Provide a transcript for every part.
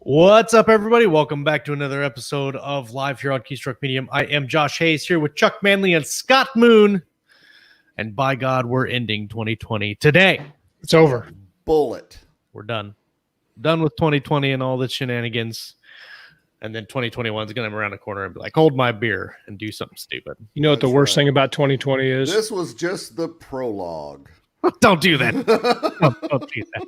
What's up, everybody? Welcome back to another episode of Live here on Keystroke Medium. I am Josh Hayes here with Chuck Manley and Scott Moon. And by God, we're ending 2020 today. It's over. Bullet. We're done. Done with 2020 and all the shenanigans. And then 2021 is going to come around the corner and be like, hold my beer and do something stupid. You know what the worst thing about 2020 is? This was just the prologue. Don't do that. Don't do that.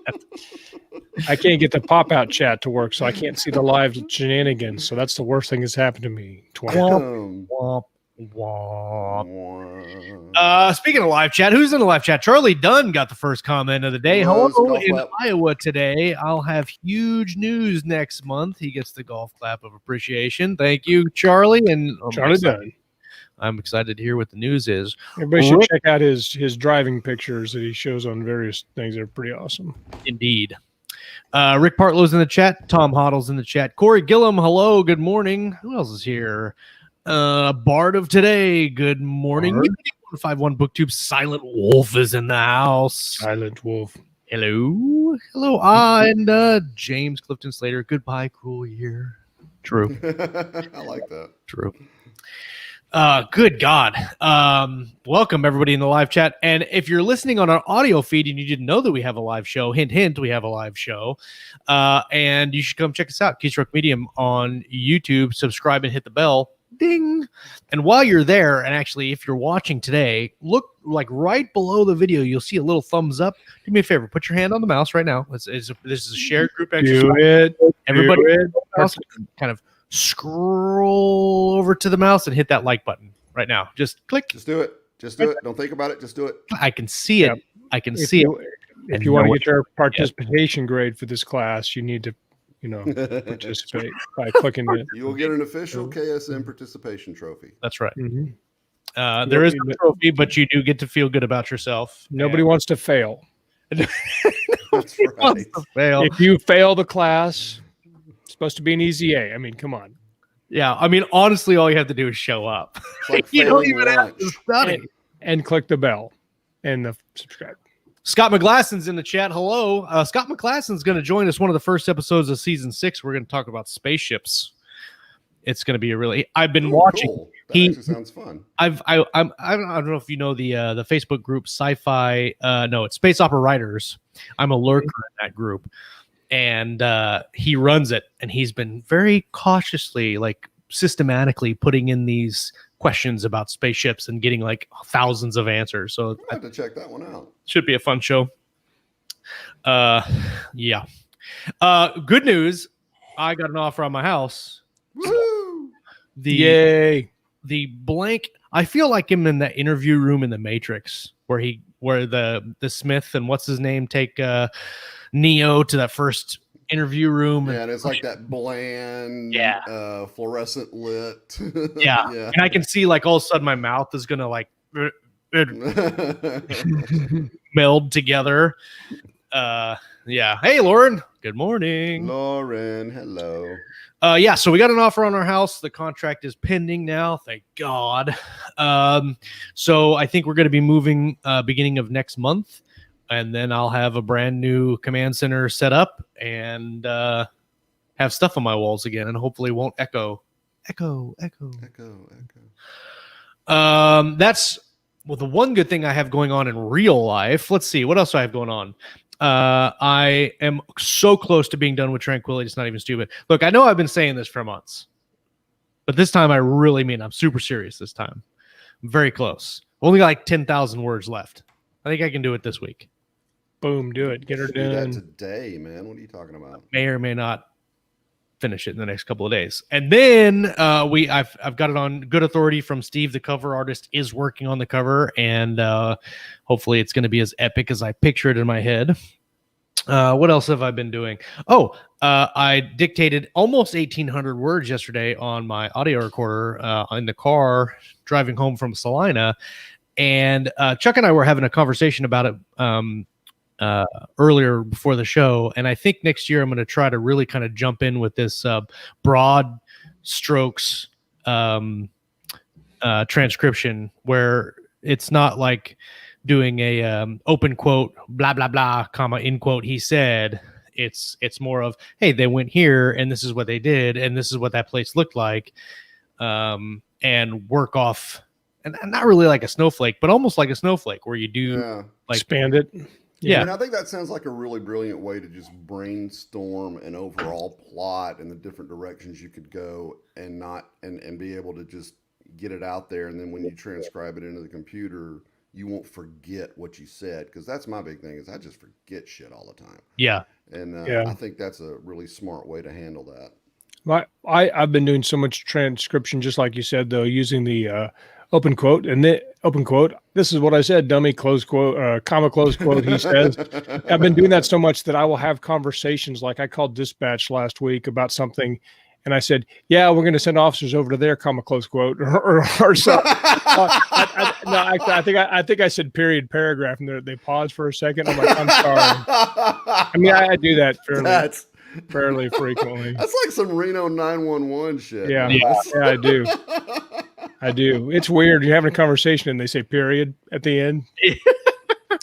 I can't get the pop-out chat to work, so I can't see the live shenanigans. So that's the worst thing that's happened to me. Womp, womp. Speaking of live chat, who's in the live chat? Charlie Dunn got the first comment of the day. Hello in Iowa today. I'll have huge news next month. He gets the golf clap of appreciation. Thank you, Charlie. And Charlie Dunn. I'm excited to hear what the news is. Everybody should check out his driving pictures that he shows on various things. They're pretty awesome. Indeed. Rick Partlow's in the chat. Tom Hoddle's in the chat. Corey Gillum, hello. Good morning. Who else is here? Bard of today. Good morning. 151 BookTube. Silent Wolf is in the house. Silent Wolf. Hello. Hello. And James Clifton Slater. Goodbye, cruel year. True. I like that. True. Good God. Welcome everybody in the live chat. And if you're listening on our audio feed and you didn't know that we have a live show, hint, hint, we have a live show. And you should come check us out, Keystroke Medium on YouTube. Subscribe and hit the bell. Ding. And while you're there, and actually if you're watching today, look like right below the video, you'll see a little thumbs up. Do me a favor, put your hand on the mouse right now. This is a shared group exercise. Do it. Everybody Do it. kind of scroll over to the mouse and hit that like button right now. Just click. Just do it. Just do it. Don't think about it. Just do it. I can see it. I can see it. If you want to get your participation grade for this class, you need to, participate by clicking it. You will get an official KSM participation trophy. That's right. Mm-hmm. There is no trophy, but you do get to feel good about yourself. Nobody wants to fail. That's right. If you fail the class, it's supposed to be an easy A. I mean, come on. Yeah, I mean, honestly, all you have to do is show up. Like you don't even have to study. And click the bell and the subscribe. Scott McGlasson's in the chat. Hello. Scott McGlasson's going to join us one of the first episodes of season 6. We're going to talk about spaceships. It's going to be I've been watching. Cool. That actually sounds fun. I don't know if you know the Facebook group Sci-Fi. No, it's Space Opera Writers. I'm a lurker in that group. And he runs it, and he's been very cautiously, systematically putting in these questions about spaceships and getting thousands of answers. So I have to check that one out. Should be a fun show. Yeah. Good news. I got an offer on my house. Woo! Yay. The blank. I feel like him in that interview room in the Matrix where the Smith and what's his name take Neo to that first interview room. Yeah, and it's like that bland, fluorescent lit. Yeah. And I can see all of a sudden my mouth is going to meld together. Yeah. Hey, Lauren. Good morning. Lauren, hello. So we got an offer on our house. The contract is pending now. Thank God. So I think we're going to be moving beginning of next month. And then I'll have a brand new command center set up and have stuff on my walls again, and hopefully won't echo. That's the one good thing I have going on in real life. Let's see what else I have going on. I am so close to being done with Tranquility. It's not even stupid. Look, I know I've been saying this for months, but this time I really mean I'm super serious. This time, I'm very close. Only got 10,000 words left. I think I can do it this week. Boom, do it. Get her Do that done. today, man. What are you talking about? May or may not finish it in the next couple of days. And then I've got it on good authority from Steve, the cover artist, is working on the cover, and hopefully it's going to be as epic as I picture it in my head. What else have I been doing? I dictated almost 1,800 words yesterday on my audio recorder in the car driving home from Salina, and Chuck and I were having a conversation about it earlier before the show, and I think next year I'm going to try to really kind of jump in with this broad strokes transcription, where it's not like doing a open quote blah blah blah comma in quote he said. It's more of, hey, they went here and this is what they did and this is what that place looked like, and work off, and not really like a snowflake, but almost like a snowflake where you do like expand it. Yeah. And I think that sounds like a really brilliant way to just brainstorm an overall plot and the different directions you could go and not and be able to just get it out there. And then when you transcribe it into the computer, you won't forget what you said. Because that's my big thing is I just forget shit all the time. Yeah. And I think that's a really smart way to handle that. I've been doing so much transcription, just like you said, though, using the open quote and the open quote. This is what I said, dummy, close quote, comma, close quote, he says. I've been doing that so much that I will have conversations. Like I called dispatch last week about something, and I said, yeah, we're going to send officers over to there, comma, close quote, or so. I think I said period, paragraph, and they paused for a second. I'm like, I'm sorry. I mean, I do that fairly frequently. That's like some Reno 911 shit. Yeah, I do. I do. It's weird. You're having a conversation and they say period at the end.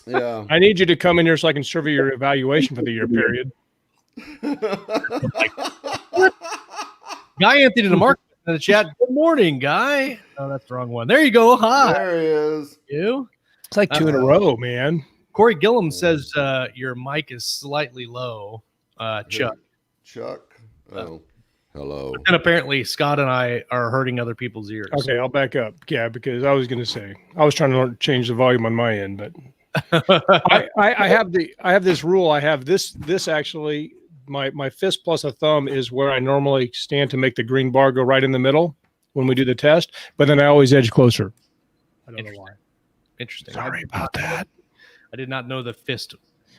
Yeah. I need you to come in here so I can survey your evaluation for the year, period. Guy Anthony DeMarco in the chat. Good morning, Guy. Oh, that's the wrong one. There you go. Hi. There he is. You? It's like 2 in a row, man. Corey Gillum says your mic is slightly low. Chuck. Oh. Hello. And apparently Scott and I are hurting other people's ears. Okay, I'll back up. Yeah, because I was going to say I was trying to change the volume on my end, but I have this rule. I have this actually. My fist plus a thumb is where I normally stand to make the green bar go right in the middle when we do the test, but then I always edge closer. I don't know why. Interesting. Sorry about that. I did not know the fist.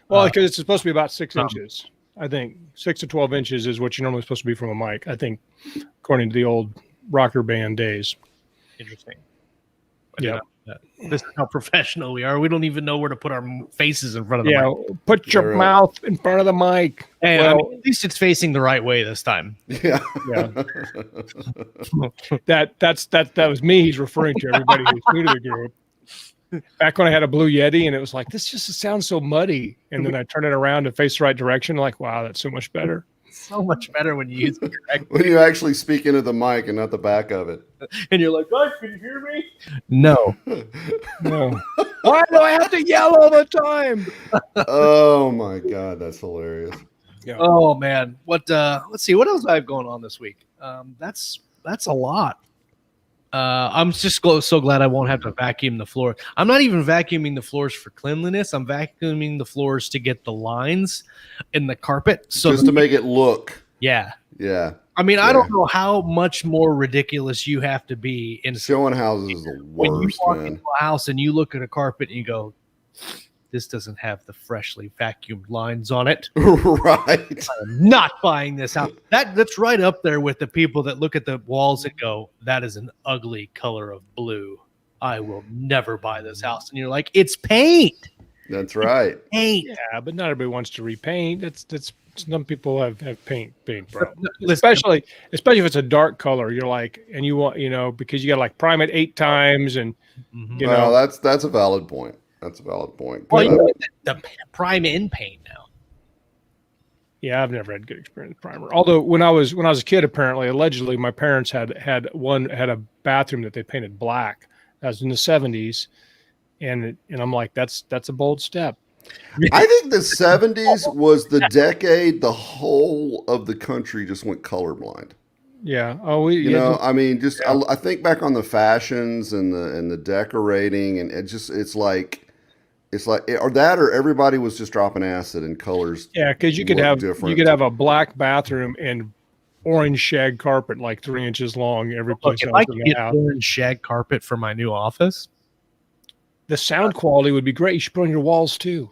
Well, because it's supposed to be about 6 inches. I think 6 to 12 inches is what you're normally supposed to be from a mic. I think, according to the old rocker band days. Interesting. Yeah. This is how professional we are. We don't even know where to put our faces in front of the mic. Put your mouth in front of the mic. Hey, I mean, at least it's facing the right way this time. Yeah. That was me. He's referring to everybody who's new to the group. Back when I had a Blue Yeti and it was like, this just sounds so muddy. And then I turn it around to face the right direction. Like, wow, that's so much better. So much better when you use it correctly. When you actually speak into the mic and not the back of it. And you're like, guys, can you hear me? No. No. Why do I have to yell all the time? Oh my God, that's hilarious. Yeah. Oh man. Let's see, what else I have going on this week? That's a lot. I'm just so glad I won't have to vacuum the floor. I'm not even vacuuming the floors for cleanliness. I'm vacuuming the floors to get the lines in the carpet. So just to make it look. Yeah. Yeah. I mean, I don't know how much more ridiculous you have to be in showing houses is the worst, when you walk man. into a house and you look at a carpet and you go, this doesn't have the freshly vacuumed lines on it. Right. I'm not buying this house. That's right up there with the people that look at the walls and go, that is an ugly color of blue. I will never buy this house. And you're like, it's paint. That's right. It's paint. Yeah, but not everybody wants to repaint. That's some people have paint problems. Especially if it's a dark color. You're like, and you want, because you got to like prime it 8 times and well, that's a valid point. That's a valid point. Well, you the prime in paint now. Yeah, I've never had good experience with primer. Although when I was a kid, allegedly, my parents had a bathroom that they painted black. That was in the 70s, and I'm like, that's a bold step. I think the 70s was the decade the whole of the country just went colorblind. Yeah. I mean, just I think back on the fashions and the decorating, and it's like or that, or everybody was just dropping acid and colors. Yeah, because you could have a black bathroom and orange shag carpet like 3 inches long every place. If I could get orange shag carpet for my new office, the sound quality would be great. You should put on your walls too.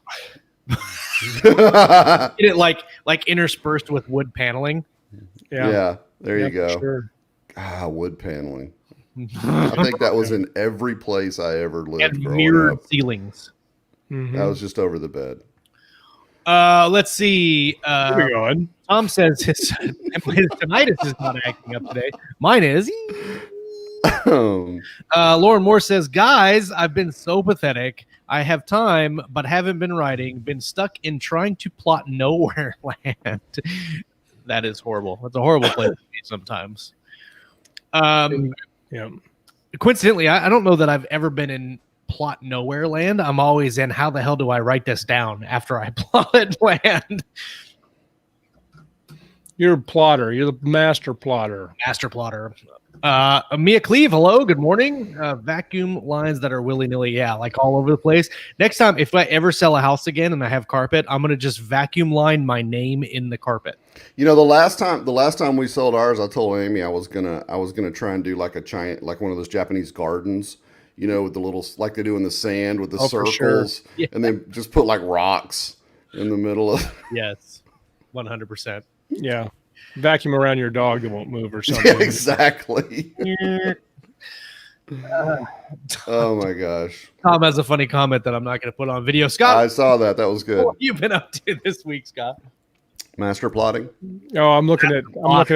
Get it like interspersed with wood paneling. Yeah. There you go. Sure. Wood paneling. I think that was in every place I ever lived. And mirrored ceilings. Mm-hmm. That was just over the bed. Let's see. Moving on. Tom says his tinnitus is not acting up today. Mine is. Lauren Moore says, guys, I've been so pathetic. I have time, but haven't been writing. Been stuck in trying to plot nowhere land. That is horrible. It's a horrible place to be sometimes. Yeah. Coincidentally, I don't know that I've ever been in plot nowhere land. I'm always in how the hell do I write this down after I plotted land? You're a plotter. You're the master plotter. Master plotter. Mia Cleve, hello, good morning. Vacuum lines that are willy-nilly, yeah, like all over the place. Next time, if I ever sell a house again and I have carpet, I'm gonna just vacuum line my name in the carpet. You know, the last time we sold ours, I told Amy I was gonna try and do like a giant, like one of those Japanese gardens, you know, with the little, like they do in the sand with the circles, sure. Yeah. and then just put like rocks in the middle of. Yes, 100%. Yeah. Vacuum around your dog that won't move or something. Yeah, exactly. Oh my gosh. Tom has a funny comment that I'm not going to put on video. Scott, I saw that. That was good. what have you been up to this week, Scott? Master plotting. Oh, I'm looking at. Are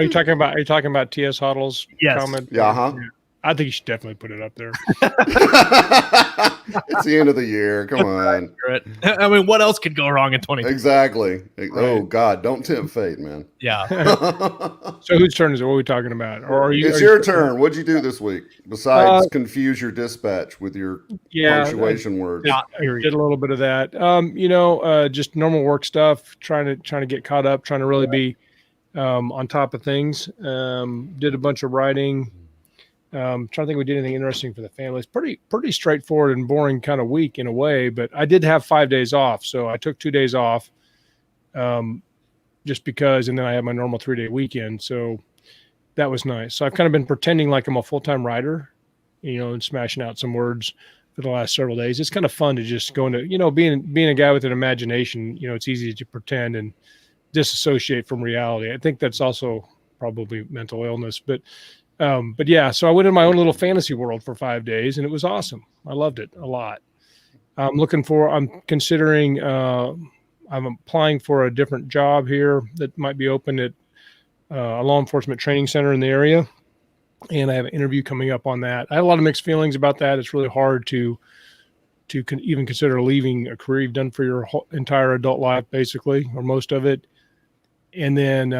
you talking about T.S. Huddle's comment? Yeah. Huh. I think you should definitely put it up there. It's the end of the year. Come on. I mean, what else could go wrong in 2020? Exactly. Right. Oh God, don't tempt fate, man. Yeah. So whose turn is it? What are we talking about? Or are you? It's your turn. What'd you do this week besides confuse your dispatch with your punctuation words? Yeah, I did a little bit of that. Just normal work stuff. Trying to get caught up. Trying to really be on top of things. Did a bunch of writing. Trying to think if we did anything interesting for the family. It's pretty straightforward and boring kind of week in a way, but I did have 5 days off. So I took 2 days off just because, and then I had my normal 3-day weekend. So that was nice. So I've kind of been pretending like I'm a full-time writer, and smashing out some words for the last several days. It's kind of fun to just go into, being a guy with an imagination, it's easy to pretend and disassociate from reality. I think that's also probably mental illness, but yeah, so I went in my own little fantasy world for 5 days and it was awesome. I loved it a lot. I'm considering, I'm applying for a different job here that might be open at a law enforcement training center in the area. And I have an interview coming up on that. I had a lot of mixed feelings about that. It's really hard to even consider leaving a career you've done for your whole, entire adult life, basically, or most of it. And then,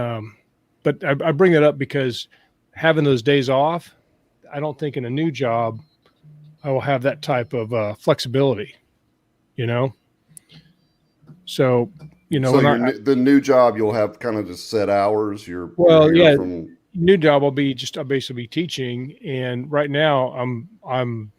but I bring that up because having those days off, I don't think in a new job I will have that type of flexibility, So, the new job, you'll have kind of just set hours. New job will be I'll basically be teaching. And right now I'm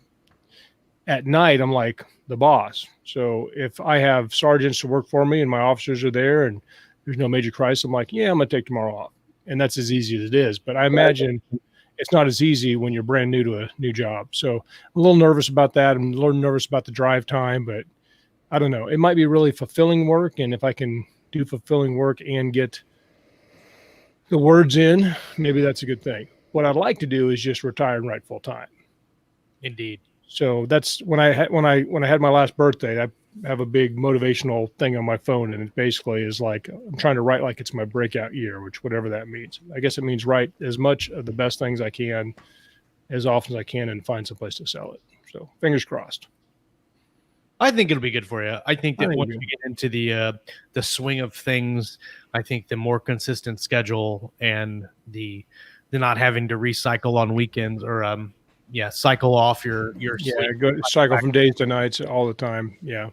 at night, I'm like the boss. So if I have sergeants to work for me and my officers are there and there's no major crisis, I'm like, yeah, I'm going to take tomorrow off. And that's as easy as it is. But I imagine it's not as easy when you're brand new to a new job. So I'm a little nervous about that. I'm a little nervous about the drive time, but I don't know. It might be really fulfilling work. And if I can do fulfilling work and get the words in, maybe that's a good thing. What I'd like to do is just retire and write full time. Indeed. So that's when I had my last birthday, I have a big motivational thing on my phone, and it basically is like I'm trying to write like it's my breakout year, which whatever that means. I guess it means write as much of the best things I can as often as I can and find some place to sell it. So fingers crossed. I think it'll be good for you. I think that once you get into the swing of things, I think the more consistent schedule and the not having to recycle on weekends or cycle off your sleep. Go cycle from days to nights all the time. Yeah.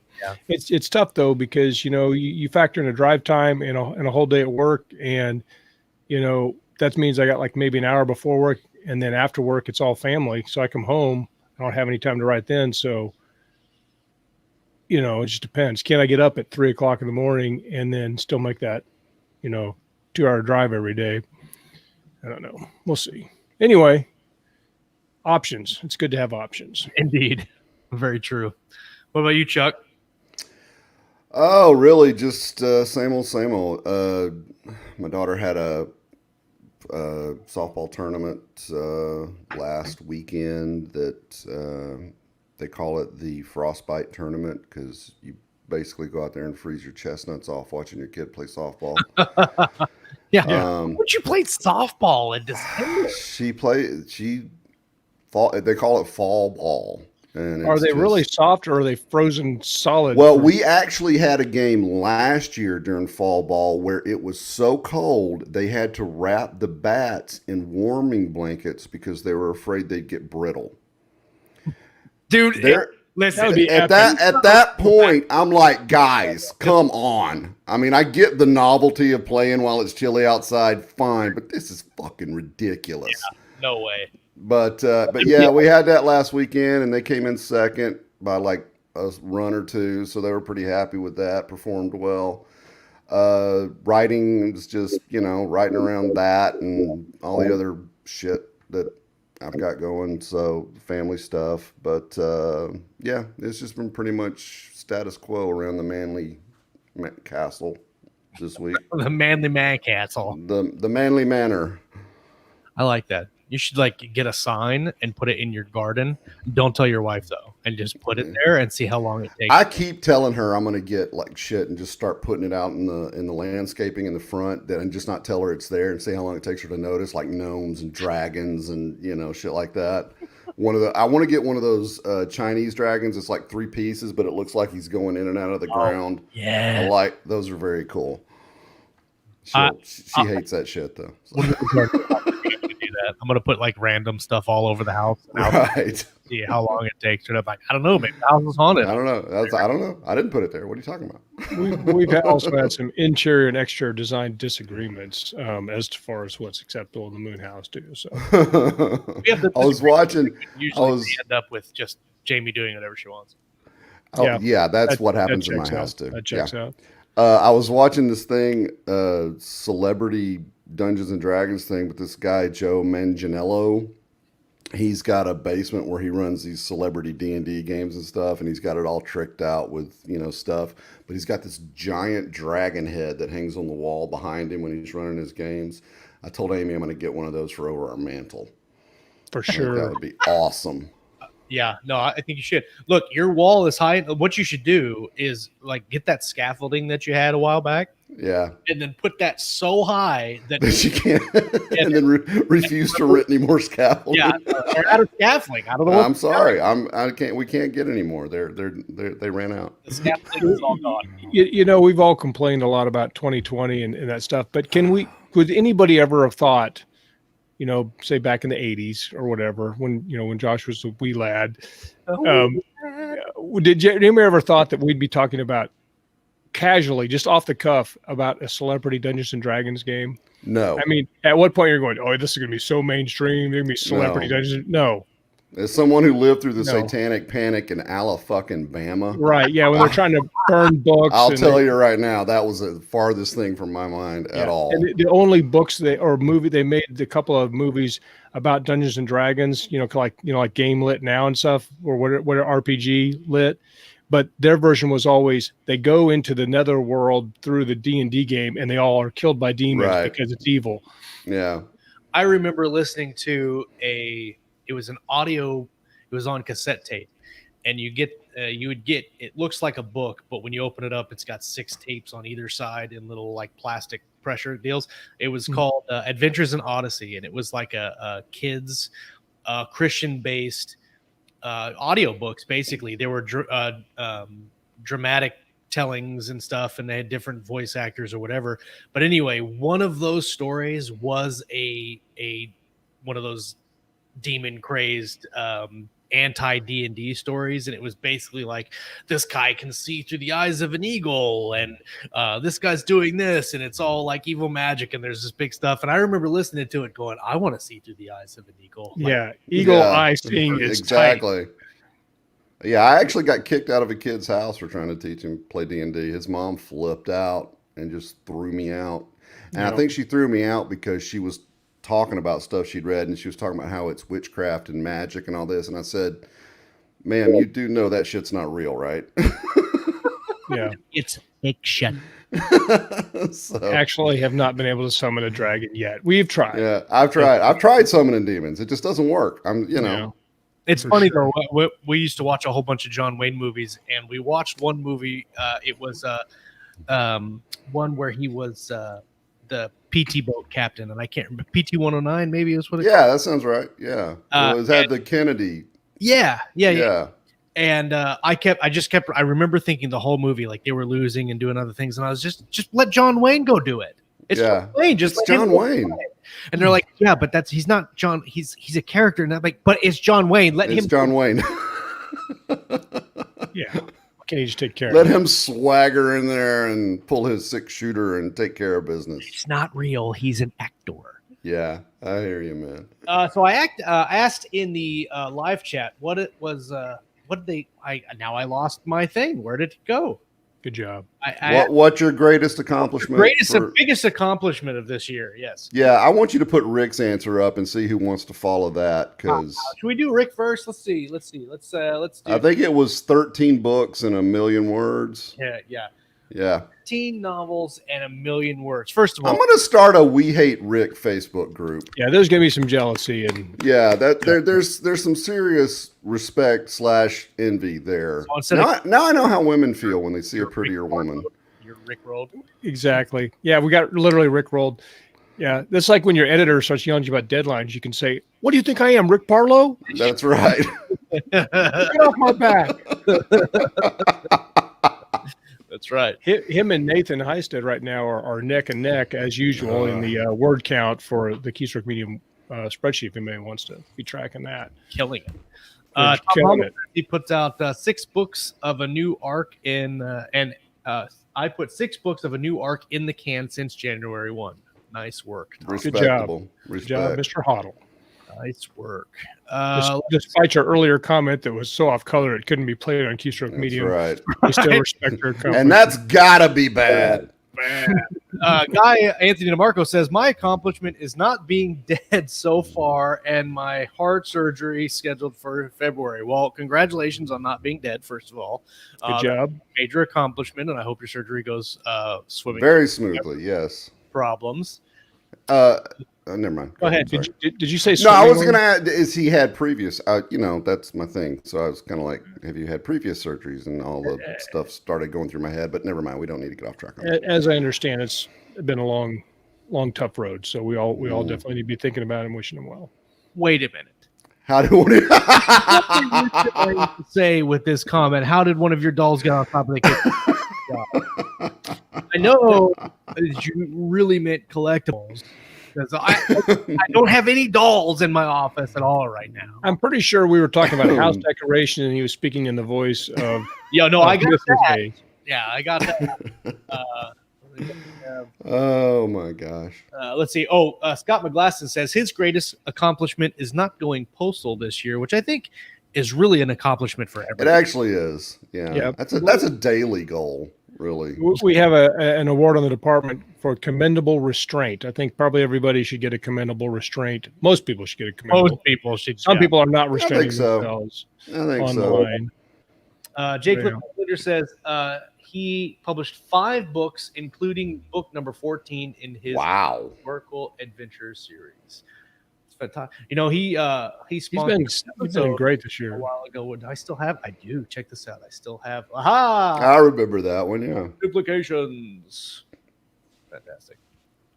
It's tough though because you factor in a drive time and a whole day at work, and that means I got like maybe an hour before work, and then after work it's all family. So I come home, I don't have any time to write then. So it just depends. Can I get up at 3:00 in the morning and then still make that 2-hour drive every day? I don't know. We'll see. Anyway. Options. It's good to have options. Indeed. Very true. What about you, Chuck? Oh, really? Just same old. My daughter had a softball tournament last weekend that they call it the Frostbite tournament because you basically go out there and freeze your chestnuts off watching your kid play softball. Yeah. Would you play softball in December? She fall. They call it fall ball. And Are it's they really just- soft or are they frozen solid? Well, we actually had a game last year during fall ball where it was so cold they had to wrap the bats in warming blankets because they were afraid they'd get brittle. Dude, There, listen, That would be at that point, I'm like, guys, come on. I mean, I get the novelty of playing while it's chilly outside, fine, but this is fucking ridiculous. no way. But yeah, we had that last weekend, and they came in second by like a run or two, so they were pretty happy with that. Performed well. Writing was just writing around that and all the other shit that I've got going. So family stuff, but yeah, it's just been pretty much status quo around the Manley Castle this week. The Manley Man Castle. The Manley Manor. I like that. You should get a sign and put it in your garden. Don't tell your wife though, and just put it there and see how long it takes. I keep telling her I'm gonna get like shit and just start putting it out in the landscaping in the front, and just not tell her it's there and see how long it takes her to notice, like gnomes and dragons and shit like that. I want to get one of those Chinese dragons. It's like 3 pieces, but it looks like he's going in and out of the ground. Yeah, I like those. Are very cool. She hates that shit though. So. I'm gonna put like random stuff all over the house. Right. See how long it takes. And I'm like, I don't know, maybe the house is haunted. I don't know. I don't know. I didn't put it there. What are you talking about? We've also had some interior and exterior design disagreements as far as what's acceptable in the Moon House too. So I was watching. Usually we end up with just Jamie doing whatever she wants. Oh, yeah, that's what happens in my house too. That checks out. I was watching this thing, celebrity Dungeons and Dragons thing with this guy Joe Manganiello. He's got a basement where he runs these celebrity D&D games and stuff, and he's got it all tricked out with stuff. But he's got this giant dragon head that hangs on the wall behind him when he's running his games. I told Amy I'm going to get one of those for over our mantle. For I think sure, that would be awesome. Yeah, no, I think you should. Look, your wall is high. What you should do is get that scaffolding that you had a while back. Yeah. And then put that so high that she can't, and then refuse to rent any more scaffolding. Yeah, they're out of scaffolding. I don't know. I'm sorry. I can't. We can't get any more. They ran out. The scaffolding is all gone. We've all complained a lot about 2020 and that stuff, but could anybody ever have thought, say back in the 80s or whatever, when Josh was a wee lad, did anybody ever thought that we'd be talking about casually, just off the cuff, about a celebrity Dungeons and Dragons game? No. I mean, at what point you're going, oh, this is going to be so mainstream, there's going to be celebrity Dungeons? No. As someone who lived through the satanic panic in Alabama. Right, yeah, when they're trying to burn books. I'll tell you right now, that was the farthest thing from my mind at all. And the only books they made a couple of movies about Dungeons and Dragons, like Game Lit Now and stuff, or what RPG Lit. But their version was always they go into the netherworld through the D&D game, and they all are killed by demons because it's evil. Yeah, I remember listening to it was an audio. It was on cassette tape, and you would get. It looks like a book, but when you open it up, it's got 6 tapes on either side in little plastic pressure deals. It was called Adventures in Odyssey, and it was like a kids Christian-based audiobooks. Basically, they were dramatic tellings and stuff, and they had different voice actors or whatever. But anyway, one of those stories was one of those demon crazed anti D&D stories, and it was basically like, this guy can see through the eyes of an eagle, and this guy's doing this, and it's all like evil magic, and there's this big stuff. And I remember listening to it going, I want to see through the eyes of an eagle. Eagle eye seeing is exactly tight. Yeah, I actually got kicked out of a kid's house for trying to teach him play D&D. His mom flipped out and just threw me out. And I think she threw me out because she was talking about stuff she'd read, and she was talking about how it's witchcraft and magic and all this. And I said, ma'am, you do know that shit's not real, right? Yeah. It's fiction. Actually have not been able to summon a dragon yet. We've tried. Yeah, I've tried summoning demons. It just doesn't work. It's funny though. We used to watch a whole bunch of John Wayne movies, and we watched one movie. It was one where he was the PT boat captain, and I can't remember, PT 109 maybe is what it. Yeah, that sounds right. Yeah, it was had the Kennedy. Yeah. Yeah. And I remember thinking the whole movie like they were losing and doing other things, and I was just let John Wayne go do it. It's John Wayne, just it's John Wayne. And they're like, yeah, but he's not John. He's a character, and I'm like, but it's John Wayne. It's John Wayne. Yeah. Can he just take care Let of it? him swagger in there and pull his 6-shooter and take care of business. It's not real. He's an actor. Yeah, I hear you, man. So I asked in the live chat what it was. What did they? I lost my thing. Where did it go? Good job. What's your greatest accomplishment? Biggest accomplishment of this year? Yes. Yeah, I want you to put Rick's answer up and see who wants to follow that. Because should we do Rick first? Let's see. Let's do. I think it was 13 books and 1,000,000 words. Yeah. 13 novels and 1,000,000 words. First of all, I'm going to start a We Hate Rick Facebook group. Yeah, there's going to be some jealousy and there's some serious respect / envy there. So now I know how women feel when they see a prettier woman. You're Rickrolled. Exactly. Yeah, we got literally Rickrolled. Yeah, that's like when your editor starts yelling at you about deadlines. You can say, "What do you think I am, Rick Barlow?" That's right. Get off my back. That's right. Him and Nathan Heisted right now are neck and neck as usual in the word count for the Keystroke Medium spreadsheet. If anybody wants to be tracking that, killing it. Killing it. He puts out 6 books of a new arc and I put 6 books of a new arc in the can since January 1. Nice work. Respectable. Good job, Mr. Hoddle. Nice work. Despite your earlier comment that was so off color, it couldn't be played on Keystroke Medium. Right. We still respect your comment. And that's gotta be bad. Guy Anthony DeMarco says my accomplishment is not being dead so far, and my heart surgery scheduled for February. Well, congratulations on not being dead. First of all, good job. Major accomplishment, and I hope your surgery goes swimming very smoothly. Yes. Problems. Never mind. Go ahead. Did you say? No, I was going to add. Is he had previous? That's my thing. So I was kind of like, have you had previous surgeries? And all the stuff started going through my head. But never mind. We don't need to get off track on that. As I understand, it's been a long, tough road. So we all definitely need to be thinking about him, wishing him well. Wait a minute. How do we say with this comment? How did one of your dolls get on top of the kitchen? I know that you really meant collectibles. I don't have any dolls in my office at all right now. I'm pretty sure we were talking about house decoration, and he was speaking in the voice of. I got that. Yeah, I got that. Oh my gosh. Let's see. Scott McGlasson says his greatest accomplishment is not going postal this year, which I think is really an accomplishment for everyone. It actually is. Yeah. That's a daily goal. Really, we have an award on the department for Commendable Restraint. I think probably everybody should get a Commendable Restraint. Most people should get a Commendable. Most people should. Some people are not restraining themselves online. Jake Linder says he published 5 books, including book number 14 in his Oracle Adventures series. Fantastic. He's been great this year. A while ago. I still have. I do. Check this out. I still have. Aha! I remember that one. Yeah. Duplications. Fantastic.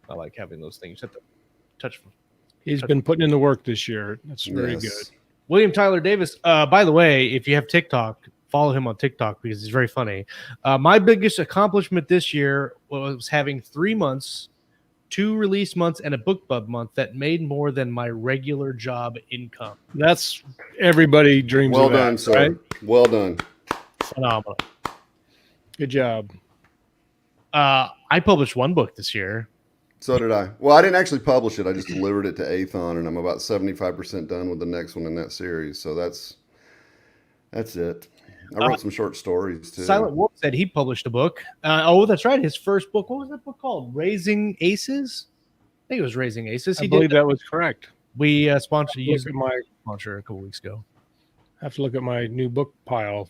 I like having those things. You have to touch. He's been putting in the work this year. That's very good. William Tyler Davis. By the way, if you have TikTok, follow him on TikTok because he's very funny. My biggest accomplishment this year was having 3 months. 2 release months and a book club month that made more than my regular job income. That's everybody dreams of that. Well done, sir. Right? Well done. Phenomenal. Good job. I published 1 book this year. So did I. Well, I didn't actually publish it. I just delivered it to Athon, and I'm about 75% done with the next one in that series. So that's it. I wrote some short stories too. Silent Wolf said he published a book. That's right. His first book. What was that book called? Raising Aces? I think it was Raising Aces. I believe that was correct. We sponsored my sponsor a couple weeks ago. I have to look at my new book pile.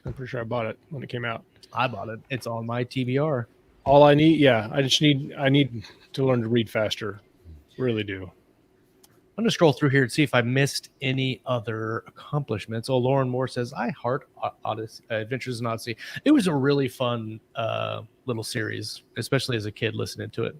I'm pretty sure I bought it when it came out. I bought it. It's on my TBR. All I need, I need to learn to read faster. Really do. I'm going to scroll through here and see if I missed any other accomplishments. Lauren Moore says, I heart Adventures in Odyssey. It was a really fun little series, especially as a kid listening to it.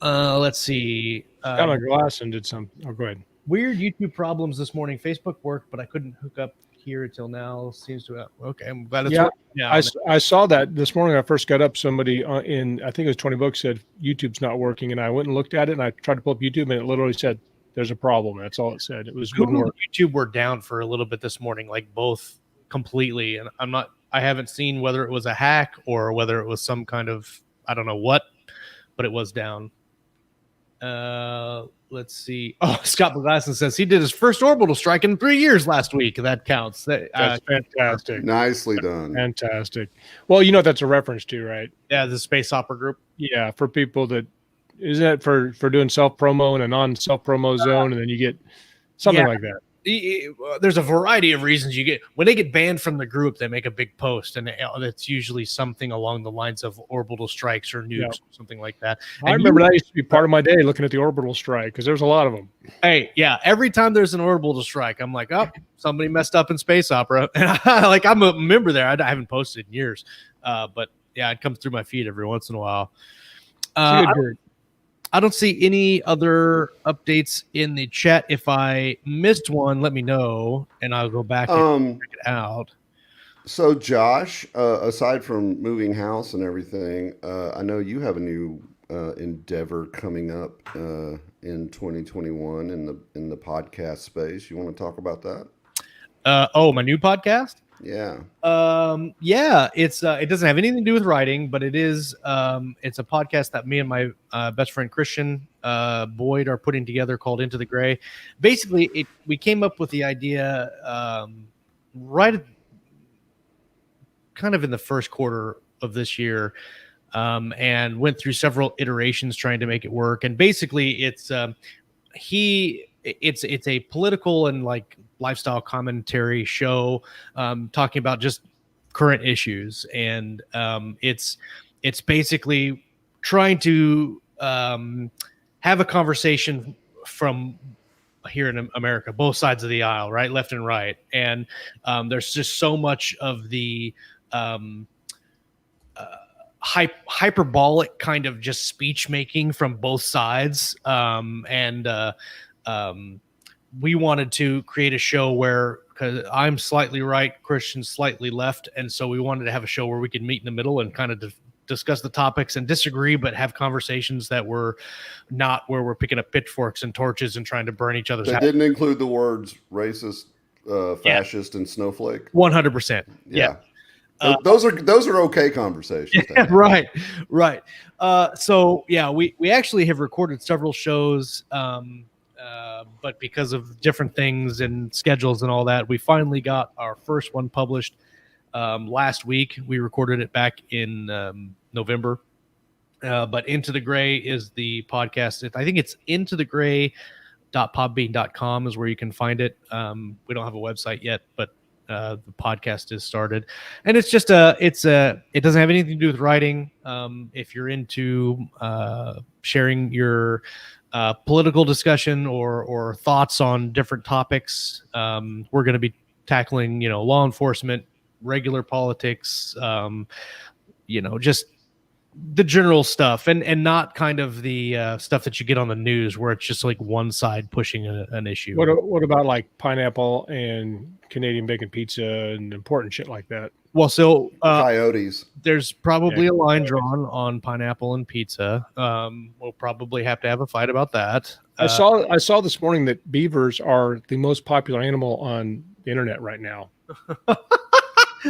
Let's see. Got my glass and did some. Oh, go ahead. Weird YouTube problems this morning. Facebook worked, but I couldn't hook up here until now. Seems to have, okay. I'm glad it's working now. I saw that this morning. When I first got up. Somebody I think it was 20 books said YouTube's not working, and I went and looked at it, and I tried to pull up YouTube, and it literally said there's a problem. That's all it said. It was Google and YouTube were down for a little bit this morning, like both completely. And I haven't seen whether it was a hack or whether it was some kind of, I don't know what, but it was down. Let's see. Oh, Scott McGlasson says he did his first orbital strike in 3 years last week. That counts. That's fantastic. Nicely done. Fantastic. Well, you know what that's a reference to, right? Yeah, the space opera group. Yeah, for people that isn't it for doing self promo in a non self promo zone, and then you get something like that. There's a variety of reasons you get when they get banned from the group. They make a big post, and it's usually something along the lines of orbital strikes or nukes, or something like that. I remember that used to be part of my day, looking at the orbital strike, because there's a lot of them. Hey, yeah, every time there's an orbital strike, I'm like, oh, somebody messed up in space opera, and I'm a member there. I haven't posted in years, but yeah, it comes through my feed every once in a while. I don't see any other updates in the chat. If I missed one, let me know, and I'll go back and check it out. So, Josh, aside from moving house and everything, I know you have a new endeavor coming up in 2021 in the podcast space. You want to talk about that? My new podcast? Yeah. It doesn't have anything to do with writing, but it's a podcast that me and my best friend Christian Boyd are putting together called Into the Gray. Basically, we came up with the idea kind of in the first quarter of this year, and went through several iterations trying to make it work. And basically, it's a political and like lifestyle commentary show, talking about just current issues, and it's basically trying to have a conversation from here in America, both sides of the aisle, right, left and right, and there's just so much of the hyperbolic kind of just speech making from both sides, we wanted to create a show where, because I'm slightly right, Christian's slightly left, and so we wanted to have a show where we could meet in the middle and kind of discuss the topics and disagree, but have conversations that were not where we're picking up pitchforks and torches and trying to burn each other's house. Didn't include the words racist, fascist, and snowflake. 100%. Yeah. Those are okay conversations. Yeah, right. So yeah, we actually have recorded several shows, but because of different things and schedules and all that, we finally got our first one published last week. We recorded it back in November. But Into the Gray is the podcast. I think it's intothegray.podbean.com is where you can find it. We don't have a website yet, but the podcast is started, and it's just it doesn't have anything to do with writing. If you're into sharing your political discussion or thoughts on different topics, we're going to be tackling, law enforcement, regular politics, just the general stuff, and not kind of the stuff that you get on the news where it's just like one side pushing an issue. What about like pineapple and Canadian bacon pizza and important shit like that? Well, so coyotes. There's probably a line drawn on pineapple and pizza. We'll probably have to have a fight about that. I saw this morning that beavers are the most popular animal on the internet right now.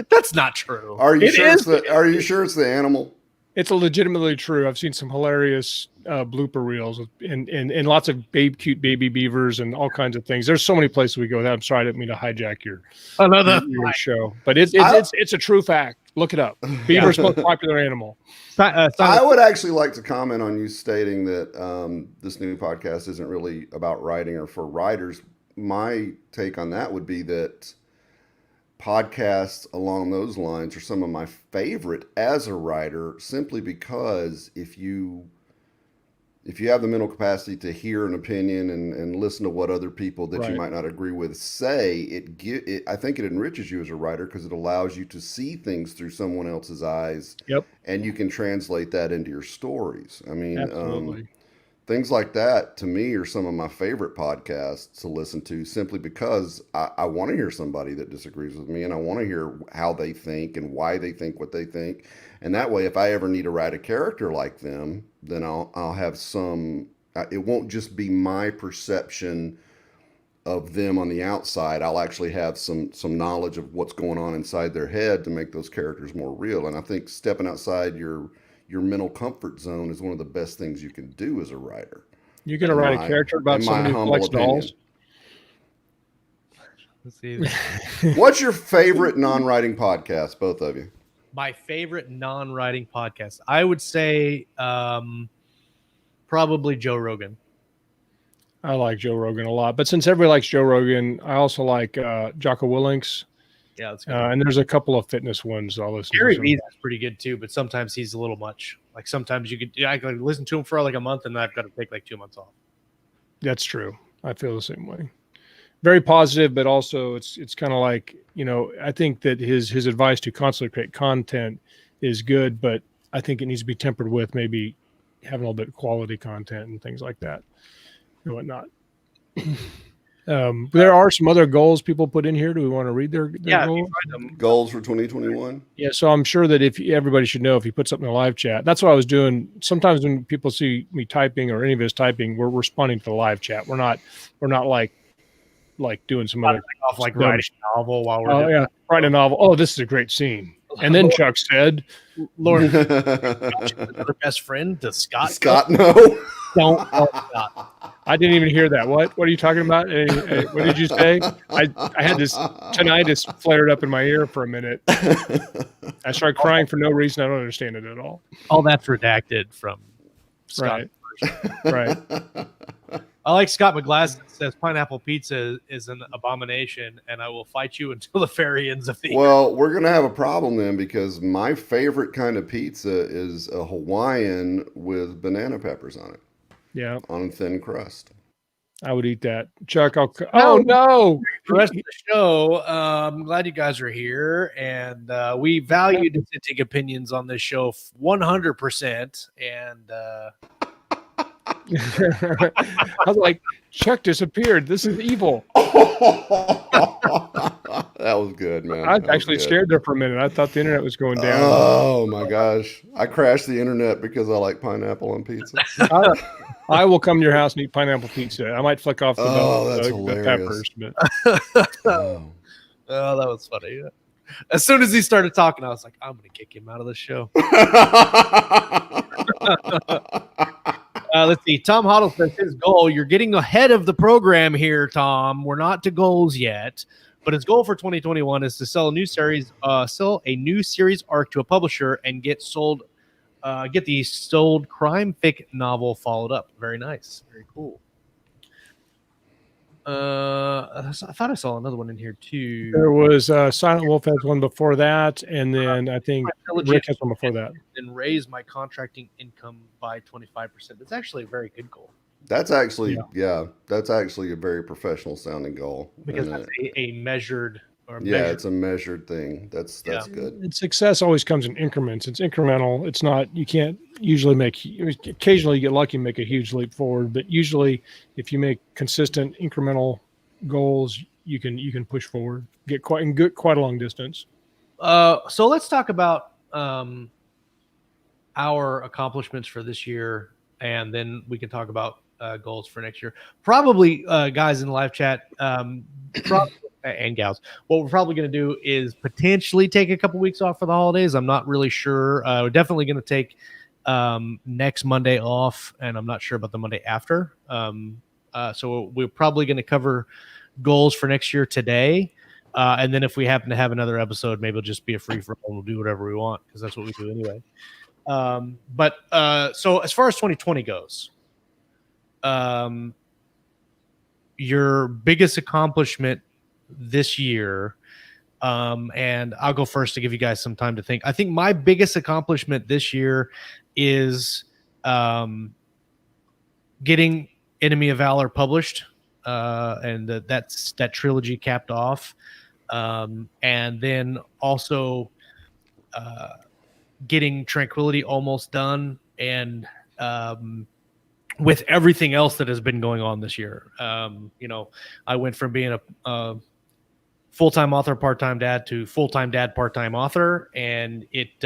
That's not true. Are you sure it's the animal? It's legitimately true. I've seen some hilarious blooper reels and lots of cute baby beavers and all kinds of things. There's so many places we go with that. I'm sorry, I didn't mean to hijack your show, but it's a true fact. Look it up. Beaver's most popular animal. I would actually like to comment on you stating that this new podcast isn't really about writing or for writers. My take on that would be that podcasts along those lines are some of my favorite as a writer, simply because if you have the mental capacity to hear an opinion and listen to what other people that you might not agree with say, I think it enriches you as a writer because it allows you to see things through someone else's eyes. Yep. And you can translate that into your stories. I mean, absolutely. things like that to me are some of my favorite podcasts to listen to, simply because I want to hear somebody that disagrees with me, and I want to hear how they think and why they think what they think. And that way, if I ever need to write a character like them, then I'll have some. It won't just be my perception of them on the outside. I'll actually have some knowledge of what's going on inside their head to make those characters more real. And I think stepping outside your mental comfort zone is one of the best things you can do as a writer. You're going to write a character about somebody who collects dolls? Let's see. What's your favorite non-writing podcast, both of you? My favorite non-writing podcast, I would say probably Joe Rogan. I like Joe Rogan a lot, but since everybody likes Joe Rogan, I also like Jocko Willink's. Yeah, that's good. And there's a couple of fitness ones I'll listen Gary to. Vee's is pretty good too, but sometimes he's a little much. Like sometimes I could listen to him for like a month, and then I've got to take like 2 months off. That's true. I feel the same way. Very positive, but also it's kind of like, I think that his advice to constantly create content is good, but I think it needs to be tempered with maybe having a little bit of quality content and things like that and whatnot. There are some other goals people put in here. Do we want to read their goals? Goals for 2021? Yeah, so I'm sure that everybody should know if you put something in the live chat. That's what I was doing. Sometimes when people see me typing or any of us typing, we're responding to the live chat. We're not like doing some other off like writing a novel while we're writing a novel. Oh, this is a great scene. And then Chuck said, "Lord, another best friend to Scott." Scott, no. Don't Scott. I didn't even hear that. What are you talking about? What did you say? I had this tinnitus flared up in my ear for a minute. I started crying for no reason. I don't understand it at all. All that's redacted from Scott. Right. I like Scott McGlass that says pineapple pizza is an abomination, and I will fight you until the very ends of the Well, we're going to have a problem then, because my favorite kind of pizza is a Hawaiian with banana peppers on it. Yeah. On a thin crust. I would eat that. Chuck, oh, no. The rest of the show, I'm glad you guys are here, and we value dissenting opinions on this show 100%, and I was like, Chuck disappeared. This is evil. That was good, man. I actually stared there for a minute. I thought the internet was going down. Oh my gosh. I crashed the internet because I like pineapple on pizza. I will come to your house and eat pineapple pizza. I might flick off the peppers. But. Oh, that was funny. As soon as he started talking, I was like, I'm going to kick him out of the show. Let's see. Tom Hoddle says his goal. You're getting ahead of the program here, Tom. We're not to goals yet, but his goal for 2021 is to sell a new series arc to a publisher and get the sold crime fic novel followed up. Very nice. Very cool. I thought I saw another one in here too. There was Silent Wolf has one before that, and then I think Rick has one before that. And raise my contracting income by 25%. That's actually a very good goal. That's actually that's actually a very professional sounding goal. Because that's a measured it's a measured thing. That's good. And success always comes in increments. It's incremental. It's not, you can't usually occasionally you get lucky and make a huge leap forward, but usually if you make consistent incremental goals, you can push forward, get quite a long distance. So let's talk about our accomplishments for this year, and then we can talk about goals for next year. Probably guys in the live chat, and gals, what we're probably going to do is potentially take a couple weeks off for the holidays. I'm not really sure. We're definitely going to take next Monday off, and I'm not sure about the Monday after. So we're probably going to cover goals for next year today. And then if we happen to have another episode, maybe it'll just be a free for all. We'll do whatever we want because that's what we do anyway. So as far as 2020 goes, your biggest accomplishment this year, and I'll go first to give you guys some time to think. I think my biggest accomplishment this year is getting Enemy of Valor published, and that trilogy capped off, and then also getting Tranquility almost done, and with everything else that has been going on this year. You know, I went from being a full-time author, part-time dad to full-time dad, part-time author. And it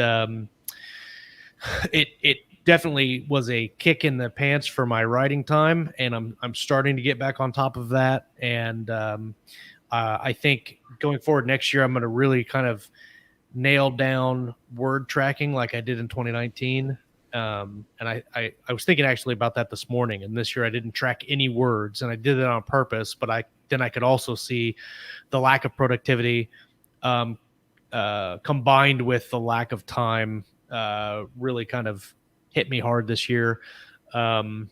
definitely was a kick in the pants for my writing time. And I'm starting to get back on top of that. And I think going forward next year, I'm going to really kind of nail down word tracking like I did in 2019. And I was thinking actually about that this morning. And this year I didn't track any words, and I did it on purpose. But I could also see the lack of productivity combined with the lack of time really kind of hit me hard this year. So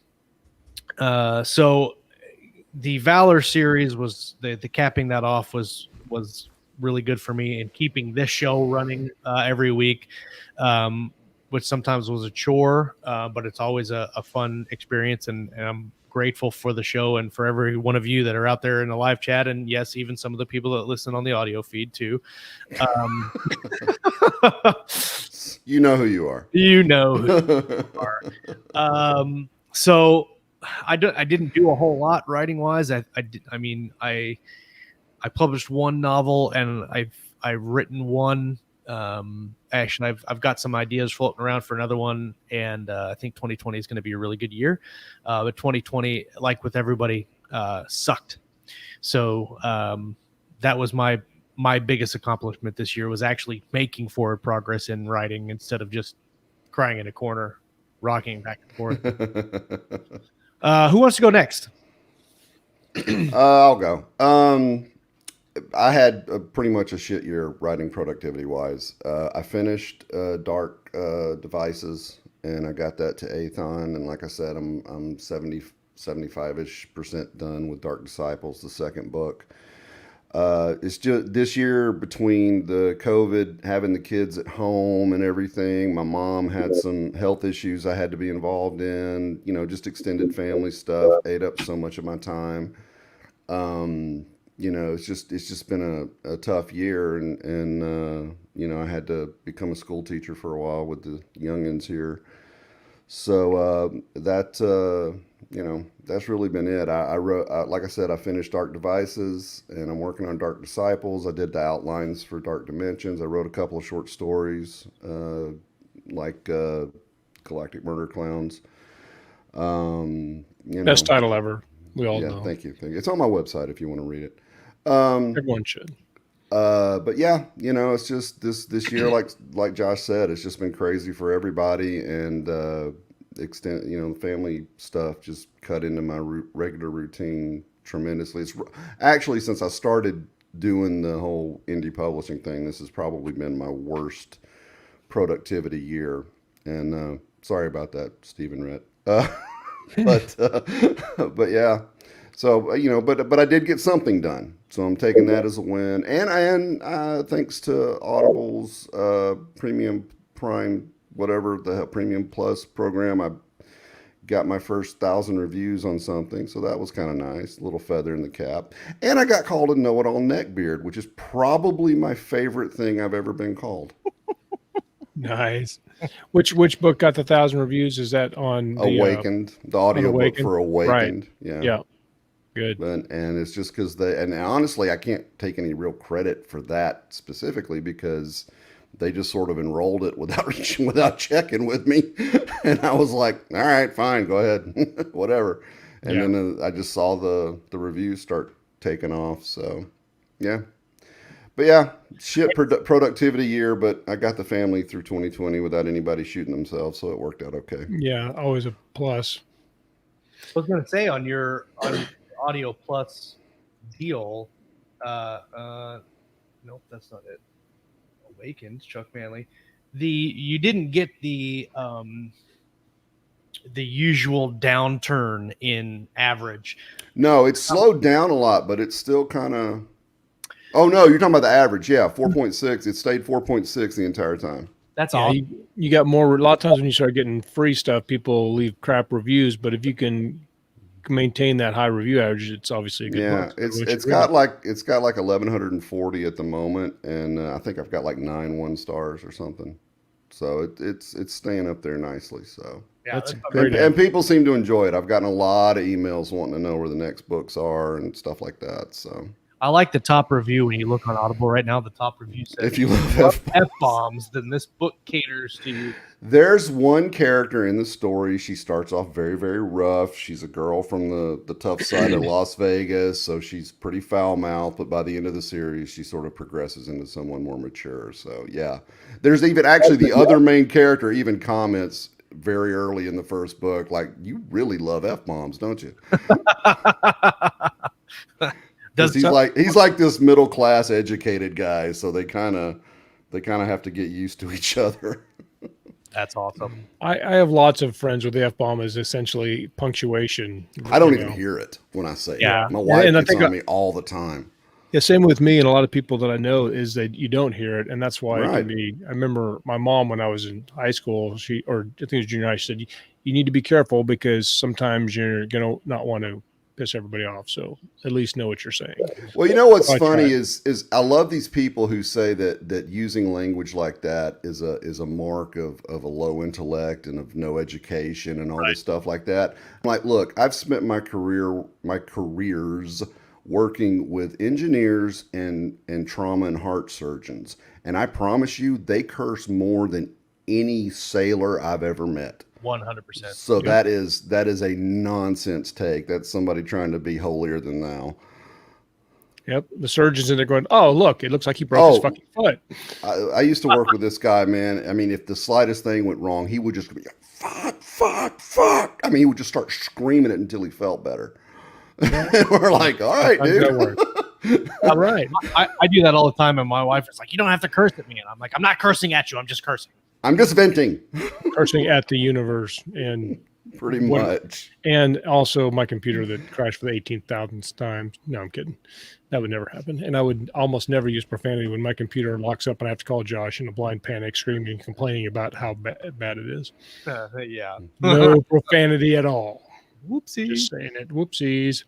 the Valor series was the capping that off was really good for me, and keeping this show running every week, which sometimes was a chore, but it's always a fun experience. And I'm grateful for the show and for every one of you that are out there in the live chat. And yes, even some of the people that listen on the audio feed too. You know who you are. You know who you are. So I didn't do a whole lot writing wise. I published one novel, and I've written one. Actually, I've got some ideas floating around for another one, and I think 2020 is going to be a really good year. But 2020, like with everybody, sucked. So that was my biggest accomplishment this year, was actually making forward progress in writing instead of just crying in a corner, rocking back and forth. Who wants to go next? I'll go. I had pretty much a shit year writing productivity wise. I finished Dark Devices, and I got that to Athon. And like I said, I'm 75-ish% done with Dark Disciples, the second book. It's just this year, between the COVID, having the kids at home and everything, my mom had some health issues I had to be involved in, just extended family stuff, ate up so much of my time. It's just been a tough year, and I had to become a school teacher for a while with the youngins here. So that's really been it. I wrote, like I said, I finished Dark Devices, and I'm working on Dark Disciples. I did the outlines for Dark Dimensions. I wrote a couple of short stories, like Galactic Murder Clowns. Best title ever. We all know. Thank you. It's on my website if you want to read it. Everyone should. But yeah, it's just this year, like Josh said, it's just been crazy for everybody, and the family stuff just cut into my regular routine tremendously. It's actually, since I started doing the whole indie publishing thing, this has probably been my worst productivity year. And sorry about that, Stephen Rhett. But yeah. So, but I did get something done. So I'm taking that as a win. And thanks to Audible's Premium Prime, whatever the hell, Premium Plus program, I got my first 1,000 reviews on something. So that was kind of nice. A little feather in the cap. And I got called a know-it-all neckbeard, which is probably my favorite thing I've ever been called. Nice. Which book got the 1,000 reviews? Is that on the Awakened? The audio book for Awakened. Right. Yeah. Good. And it's just because and honestly, I can't take any real credit for that specifically, because they just sort of enrolled it without checking with me. And I was like, all right, fine, go ahead, whatever. And then I just saw the reviews start taking off. So yeah. But yeah, shit productivity year, but I got the family through 2020 without anybody shooting themselves, so it worked out okay. Yeah, always a plus. I was going to say on your Audio Plus deal, nope, that's not it. Awakened, Chuck Manley. You didn't get the usual downturn in average. No, it's slowed down a lot, but it's still kind of. Oh no, you're talking about the average. Yeah, 4.6. It stayed 4.6 the entire time. That's all. You got more. A lot of times when you start getting free stuff, people leave crap reviews. But if you can maintain that high review average, it's obviously a good. Yeah, it's got like 1,140 at the moment, and I think I've got like 9 1 stars or something. So it's staying up there nicely. So That's that's great. And people seem to enjoy it. I've gotten a lot of emails wanting to know where the next books are and stuff like that. So I like the top review when you look on Audible right now. The top review says, if you love love F-bombs, then this book caters to you. there's one character in the story. She starts off very, very rough. She's a girl from the tough side of Las Vegas, so she's pretty foul-mouthed. But by the end of the series, she sort of progresses into someone more mature. So yeah, there's even actually the other main character even comments very early in the first book, like, you really love F-bombs, don't you? He's like this middle class educated guy, so they kind of have to get used to each other. That's awesome. I have lots of friends with the F-bomb as essentially punctuation. I don't even hear it when I say Yeah. it. My wife And I gets think on me all the time. Yeah, same with me and a lot of people that I know is that you don't hear it, and that's why it Right. can be. I remember my mom when I was in high school, I think it was junior high, she said you need to be careful because sometimes you're gonna not want to piss everybody off. So at least know what you're saying. Well, you know what's I funny tried. is I love these people who say that using language like that is a mark of a low intellect and of no education and all this stuff like that. I'm like, look, I've spent my careers working with engineers and trauma and heart surgeons, and I promise you, they curse more than any sailor I've ever met. 100%. So that is a nonsense take. That's somebody trying to be holier than thou. Yep, the surgeons in there going, "Oh, look, it looks like he broke his fucking foot." I used to work with this guy, man. I mean, if the slightest thing went wrong, he would just be fuck. I mean, he would just start screaming it until he felt better. We're like, all right, dude. All right. I do that all the time, and my wife is like, "You don't have to curse at me," and I'm like, "I'm not cursing at you. I'm just cursing. I'm just venting." Cursing at the universe and pretty much. And also my computer that crashed for the 18,000th time. No, I'm kidding. That would never happen. And I would almost never use profanity when my computer locks up and I have to call Josh in a blind panic, screaming and complaining about how bad it is. Yeah. No profanity at all. Whoopsie. Just saying it. Whoopsies.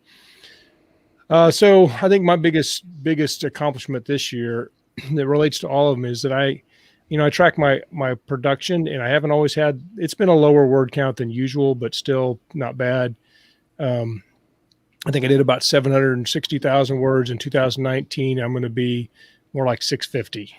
So I think my biggest accomplishment this year that relates to all of them is that I track my production, and I haven't always had. It's been a lower word count than usual, but still not bad. I think I did about 760,000 words in 2019. I'm going to be more like 650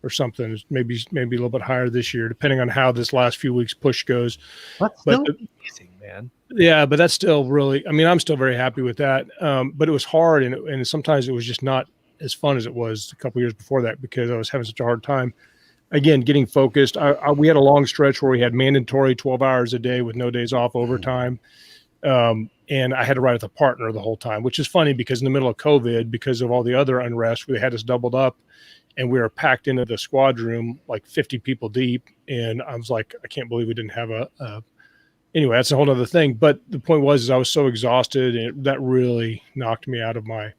or something. Maybe a little bit higher this year, depending on how this last few weeks push goes. That's still amazing, man. Yeah, but that's still really. I mean, I'm still very happy with that. But it was hard, and sometimes it was just not as fun as it was a couple years before that because I was having such a hard time. Again, getting focused. We had a long stretch where we had mandatory 12 hours a day with no days off overtime. And I had to write with a partner the whole time, which is funny because in the middle of COVID, because of all the other unrest, they had us doubled up and we were packed into the squad room, like 50 people deep. And I was like, I can't believe we didn't have anyway, that's a whole other thing. But the point was, I was so exhausted and that really knocked me out of and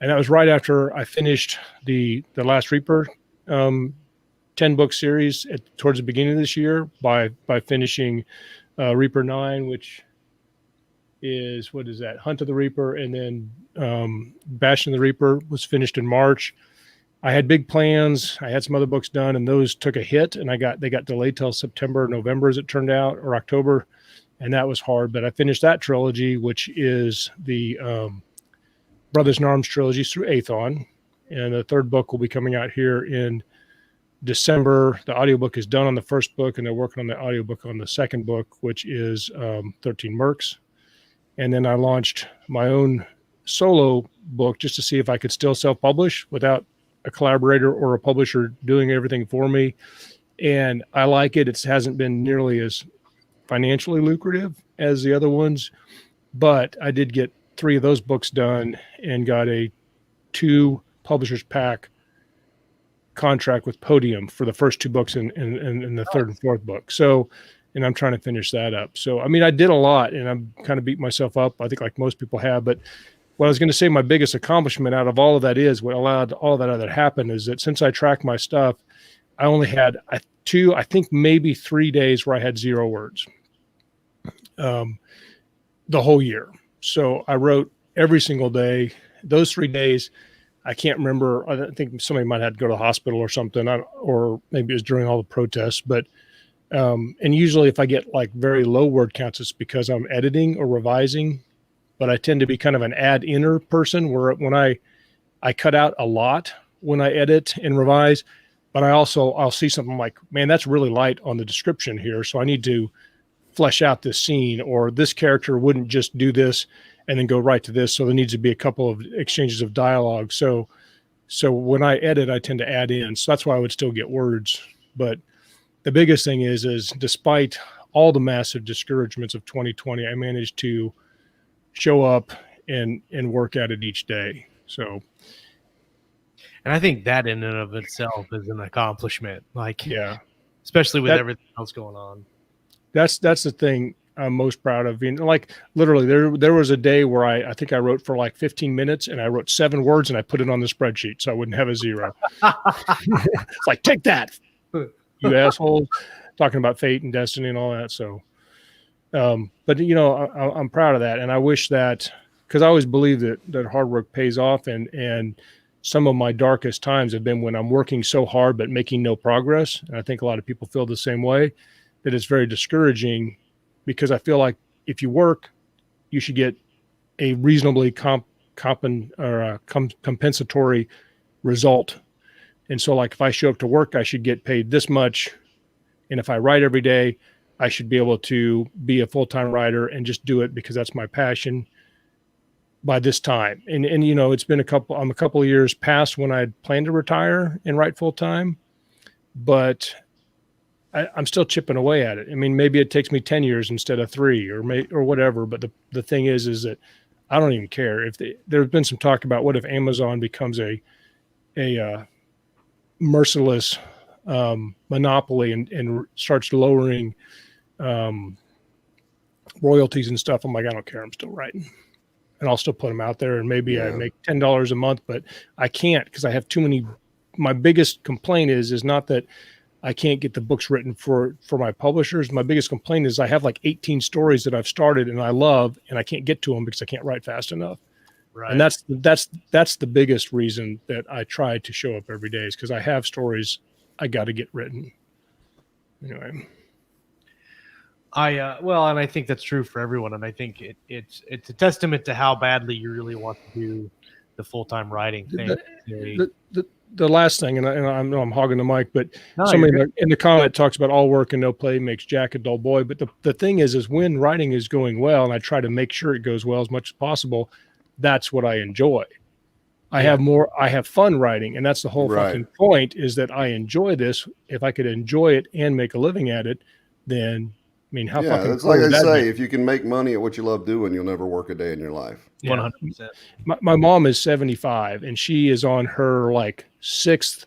that was right after I finished the Last Reaper, 10-book series towards the beginning of this year by finishing Reaper 9, which is, what is that? Hunt of the Reaper, and then Bastion of the Reaper was finished in March. I had big plans. I had some other books done, and those took a hit, and they got delayed till September, November, as it turned out, or October, and that was hard. But I finished that trilogy, which is the Brothers in Arms trilogy through Aethon, and the third book will be coming out here in December. The audiobook is done on the first book, and they're working on the audiobook on the second book, which is 13 Mercs. And then I launched my own solo book just to see if I could still self-publish without a collaborator or a publisher doing everything for me. And I like it. It hasn't been nearly as financially lucrative as the other ones, but I did get 3 of those books done and got a 2 publishers pack contract with Podium for the first 2 books in the third and fourth book. So, and I'm trying to finish that up. So, I mean, I did a lot and I'm kind of beat myself up, I think, like most people have. But what I was going to say, my biggest accomplishment out of all of that is what allowed all that other to happen is that since I tracked my stuff, I only had I think maybe 3 days where I had 0 words the whole year. So I wrote every single day. Those 3 days, I can't remember. I think somebody might have to go to the hospital or something, or maybe it was during all the protests. But And usually if I get like very low word counts, it's because I'm editing or revising, but I tend to be kind of an add-inner person where when I cut out a lot when I edit and revise, but I'll see something like, man, that's really light on the description here. So I need to flesh out this scene, or this character wouldn't just do this and then go right to this. So there needs to be a couple of exchanges of dialogue. So when I edit, I tend to add in. So that's why I would still get words. But the biggest thing is despite all the massive discouragements of 2020, I managed to show up and work at it each day. So, and I think that in and of itself is an accomplishment. Like, yeah, especially with everything else going on. That's the thing I'm most proud of. Like literally there was a day where I think I wrote for like 15 minutes and I wrote 7 words and I put it on the spreadsheet so I wouldn't have a 0. It's like, take that, you assholes, talking about fate and destiny and all that. So, but I'm proud of that. And I wish that, because I always believe that hard work pays off, and some of my darkest times have been when I'm working so hard but making no progress. And I think a lot of people feel the same way, that it's very discouraging, because I feel like if you work, you should get a reasonably compensatory result. And so like if I show up to work, I should get paid this much. And if I write every day, I should be able to be a full-time writer and just do it because that's my passion by this time. And it's been a couple of years past when I planned to retire and write full-time, but I'm still chipping away at it. I mean, maybe it takes me 10 years instead of 3 or whatever. But the thing is that I don't even care if there's been some talk about what if Amazon becomes a merciless monopoly and starts lowering royalties and stuff. I'm like, I don't care. I'm still writing, and I'll still put them out there. And maybe I make $10 a month, but I can't because I have too many. My biggest complaint is not that I can't get the books written for my publishers. My biggest complaint is I have like 18 stories that I've started and I love, and I can't get to them because I can't write fast enough. Right. And that's the biggest reason that I try to show up every day, is because I have stories I got to get written. Anyway. And I think that's true for everyone. And I think it's a testament to how badly you really want to do the full-time writing thing. The last thing, and I know I'm hogging the mic, but somebody in the comment talks about all work and no play makes Jack a dull boy. But the thing is when writing is going well, and I try to make sure it goes well as much as possible, that's what I enjoy. I have fun writing, and that's the whole fucking point, is that I enjoy this. If I could enjoy it and make a living at it, then I mean, how fucking it's like I say, if you can make money at what you love doing, you'll never work a day in your life. 100%. My mom is 75, and she is on her like 6th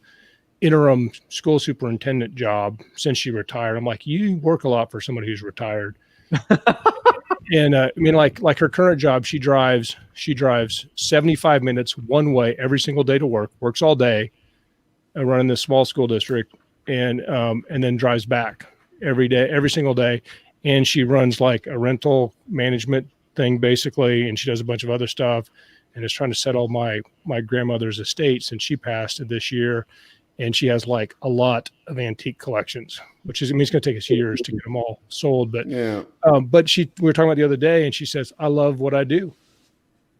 interim school superintendent job since she retired. I'm like, you work a lot for somebody who's retired. And I mean, like her current job, she drives 75 minutes one way every single day to work, works all day, running this small school district, and then drives back every day, every single day. And she runs like a rental management thing basically, and she does a bunch of other stuff, and is trying to settle my grandmother's estate since she passed this year. And she has like a lot of antique collections, which is, I mean, it's going to take us years to get them all sold. But but we were talking about the other day, and she says, I love what I do.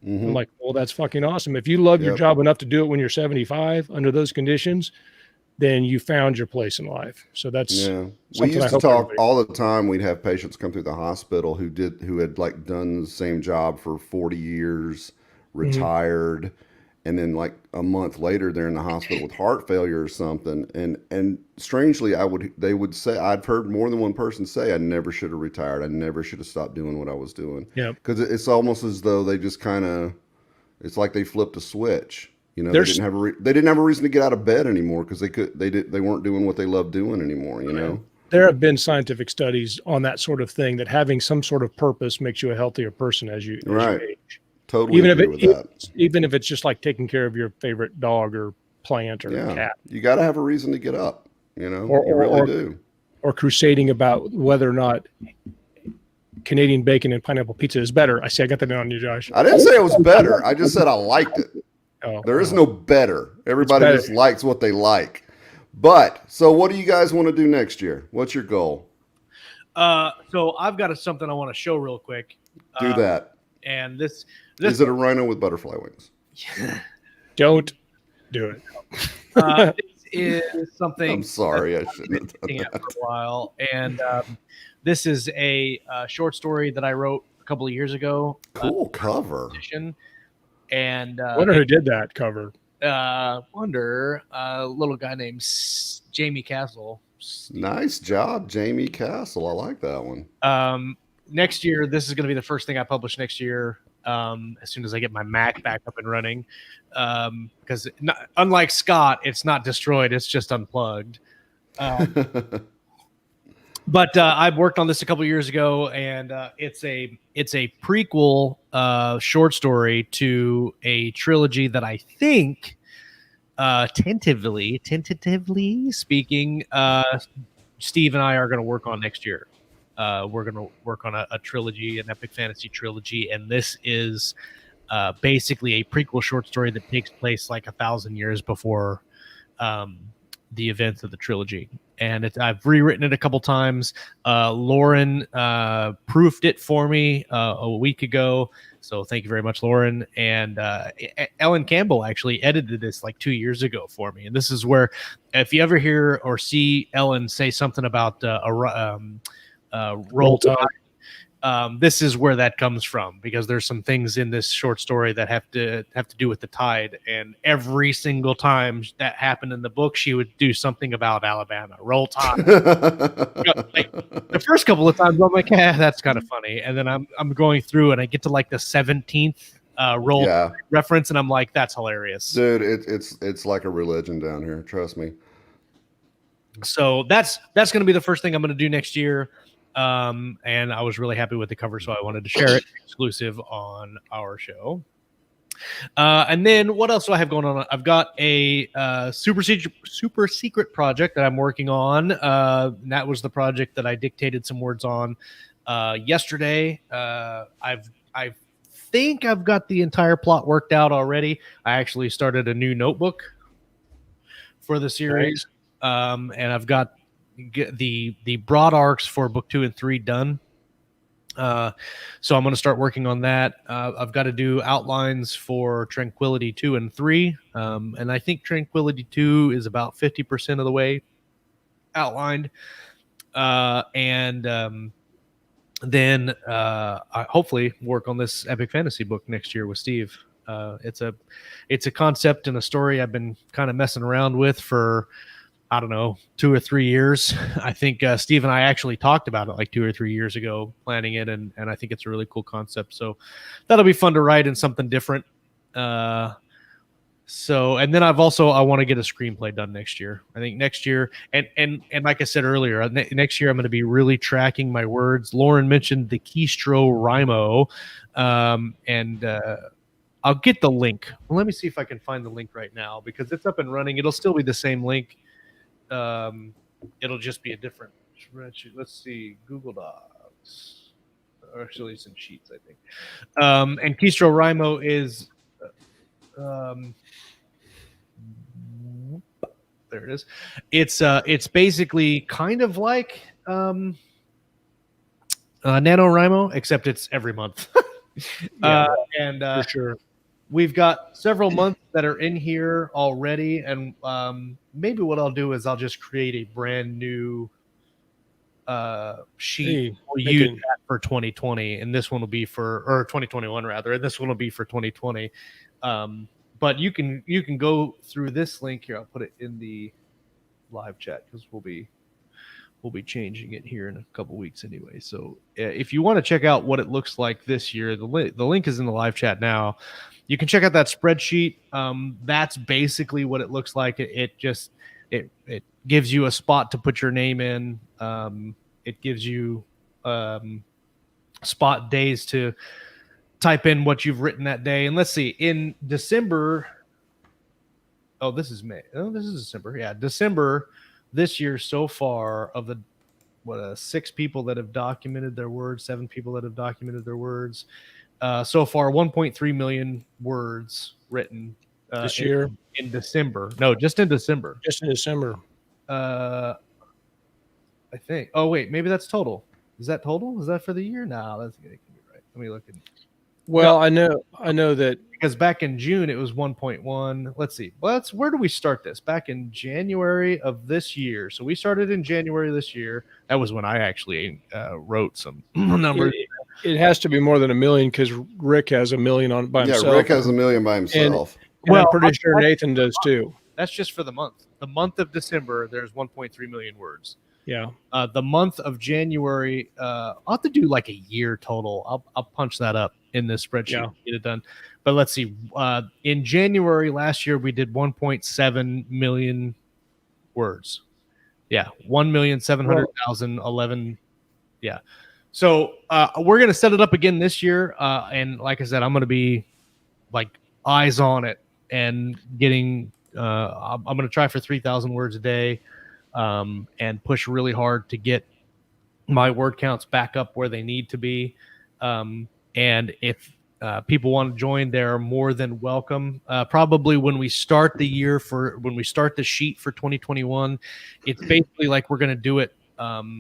Mm-hmm. I'm like, well, that's fucking awesome. If you love your job enough to do it when you're 75 under those conditions, then you found your place in life. So that's we used to talk all the time. We'd have patients come through the hospital who had like done the same job for 40 years, retired, mm-hmm. and then like a month later they're in the hospital with heart failure or something. And strangely, they would say, I've heard more than one person say, I never should have retired. I never should have stopped doing what I was doing. Yeah, because it's almost as though they just it's like they flipped a switch. You know, they didn't have a reason to get out of bed anymore because they weren't doing what they loved doing anymore. You know, there have been scientific studies on that sort of thing, that having some sort of purpose makes you a healthier person as you age. Totally even if it's just like taking care of your favorite dog or plant or cat. You got to have a reason to get up. You know, you really do. Or crusading about whether or not Canadian bacon and pineapple pizza is better. I got that on you, Josh. I didn't say it was better. I just said I liked it. There is no better. Everybody just likes what they like. But so what do you guys want to do next year? What's your goal? So I've got something I want to show real quick. Do that. And this Is it a rhino with butterfly wings? Don't do it. this is something. I'm sorry, I I've shouldn't have been done thinking that. for a while, and this is a short story that I wrote a couple of years ago. Cool cover. And Wonder who did that cover. wonder a little guy named Jamie Castle. Nice job, Jamie Castle. I like that one. Next year, this is going to be the first thing I publish next year. As soon as I get my Mac back up and running, because unlike Scott, it's not destroyed; it's just unplugged. But I worked on this a couple years ago, and it's a prequel short story to a trilogy that I think, tentatively speaking, Steve and I are going to work on next year. We're going to work on a trilogy, an epic fantasy trilogy, and this is basically a prequel short story that takes place like 1,000 years before the events of the trilogy. And I've rewritten it a couple times. Lauren proofed it for me a week ago, so thank you very much, Lauren. And Ellen Campbell actually edited this like 2 years ago for me. And this is where, if you ever hear or see Ellen say something about roll tide, this is where that comes from, because there's some things in this short story that have to do with the tide, and every single time that happened in the book, she would do something about Alabama, roll tide. Like, the first couple of times I'm like, that's kind of funny, and then I'm going through and I get to like the 17th roll tide reference, and I'm like, that's hilarious, dude. It's like a religion down here, trust me. So that's going to be the first thing I'm going to do next year. And I was really happy with the cover, so I wanted to share it exclusive on our show. And then what else do I have going on? I've got a super secret project that I'm working on. And that was the project that I dictated some words on yesterday. I think I've got the entire plot worked out already. I actually started a new notebook for the series. And I've got the broad arcs for book 2 and 3 done. So I'm going to start working on that. I've got to do outlines for Tranquility 2 and 3. And I think Tranquility 2 is about 50% of the way outlined. Then I hopefully work on this epic fantasy book next year with Steve. It's a concept and a story I've been kind of messing around with for, I don't know, 2 or 3 years. I think Steve and I actually talked about it like 2 or 3 years ago, planning it, and I think it's a really cool concept. So that'll be fun to write in something different. And then I want to get a screenplay done next year. I think next year, and like I said earlier, next year I'm going to be really tracking my words. Lauren mentioned the Keystroke Rhymo, and I'll get the link. Well, let me see if I can find the link right now, because it's up and running. It'll still be the same link. It'll just be a different spreadsheet. Let's see, Google Docs, or actually it's in Sheets, I think. And Keystroke Rhymo is there it is. It's basically kind of like NaNoWriMo, except it's every month. For sure. We've got several months that are in here already, and maybe what I'll do is I'll just create a brand new sheet. We'll use that for 2020, and this one will be or 2021 rather, and this one will be for 2020. But you can go through this link here. I'll put it in the live chat because we'll be changing it here in a couple weeks anyway. So if you want to check out what it looks like this year, the link is in the live chat now. You can check out that spreadsheet. That's basically what it looks like. It gives you a spot to put your name in. It gives you spot days to type in what you've written that day. And let's see, in December. Oh, this is May. Oh, this is December. Yeah, December this year so far, of the 6 people that have documented their words, 7 people that have documented their words. So far, 1.3 million words written this year in December. No, just in December. Just in December. I think. Oh wait, maybe that's total. Is that total? Is that for the year? No, that's going to be right. Let me look at. Well, I know that Because back in June it was 1.1. Let's see. Where do we start this? Back in January of this year. So we started in January this year. That was when I actually wrote some numbers. it has to be more than 1 million because Rick has 1 million on by himself. Yeah, Rick has 1 million by himself. And I'm pretty sure Nathan does too. That's just for the month. The month of December, there's 1.3 million words. Yeah. The month of January, I'll have to do like a year total. I'll punch that up in this spreadsheet and get it done. But let's see. In January last year, we did 1.7 million words. Yeah, 1,700,011. Yeah. So we're gonna set it up again this year, and like I said, I'm gonna be like eyes on it and getting. I'm gonna try for 3,000 words a day, and push really hard to get my word counts back up where they need to be. And if people want to join, they're more than welcome. Probably when we start the year when we start the sheet for 2021, it's basically like we're going to do it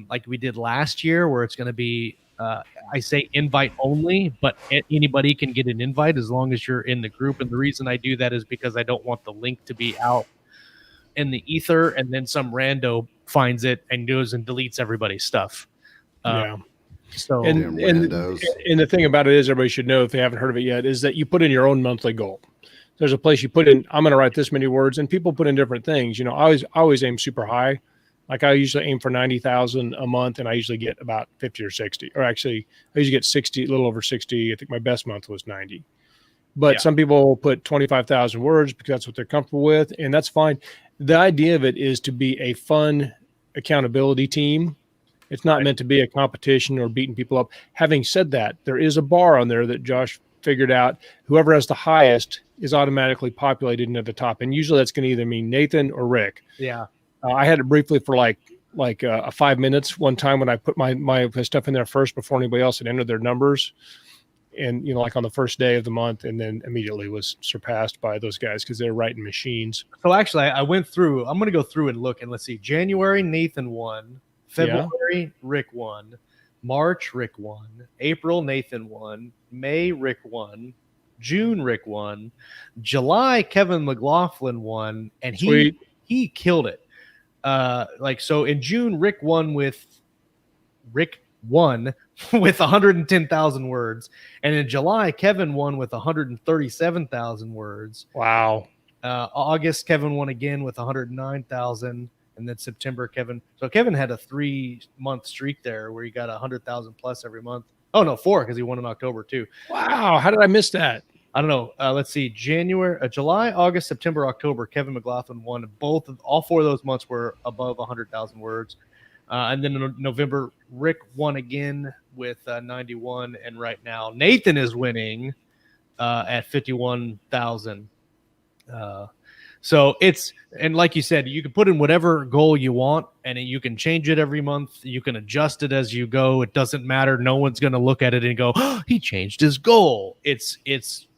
like we did last year, where it's going to be, I say invite only, but anybody can get an invite as long as you're in the group. And the reason I do that is because I don't want the link to be out in the ether and then some rando finds it and goes and deletes everybody's stuff. So and the thing about it is, everybody should know, if they haven't heard of it yet, is that you put in your own monthly goal. There's a place you put in, I'm going to write this many words, and people put in different things. You know, I always aim super high. Like I usually aim for 90,000 a month, and I usually get about 50 or 60, or actually I usually get 60, a little over 60. I think my best month was 90. But some people put 25,000 words because that's what they're comfortable with, and that's fine. The idea of it is to be a fun accountability team. It's not meant to be a competition or beating people up. Having said that, there is a bar on there that Josh figured out. Whoever has the highest is automatically populated into the top. And usually that's going to either mean Nathan or Rick. Yeah. I had it briefly for like 5 minutes one time when I put my stuff in there first before anybody else had entered their numbers. And, you know, like on the first day of the month, and then immediately was surpassed by those guys because they're writing machines. So actually I went through, I'm going to go through and look, and let's see. January, Nathan won. February, Rick won. March, Rick won. April, Nathan won. May, Rick won. June, Rick won. July, Kevin McLaughlin won, and he killed it. So in June, Rick won with 110,000 words, and in July, Kevin won with 137,000 words. Wow. August, Kevin won again with 109,000. And then September, Kevin had a 3-month streak there where he got 100,000 plus every month. Oh no, 4, because he won in October too. Wow, how did I miss that? I don't know. Let's see. July, August, September, October. Kevin McLaughlin won all 4 of those months were above 100,000 words. And then in November, Rick won again with 91, and right now Nathan is winning at 51,000. So and like you said, you can put in whatever goal you want, and you can change it every month. You can adjust it as you go. It doesn't matter. No one's going to look at it and go, oh, he changed his goal. It's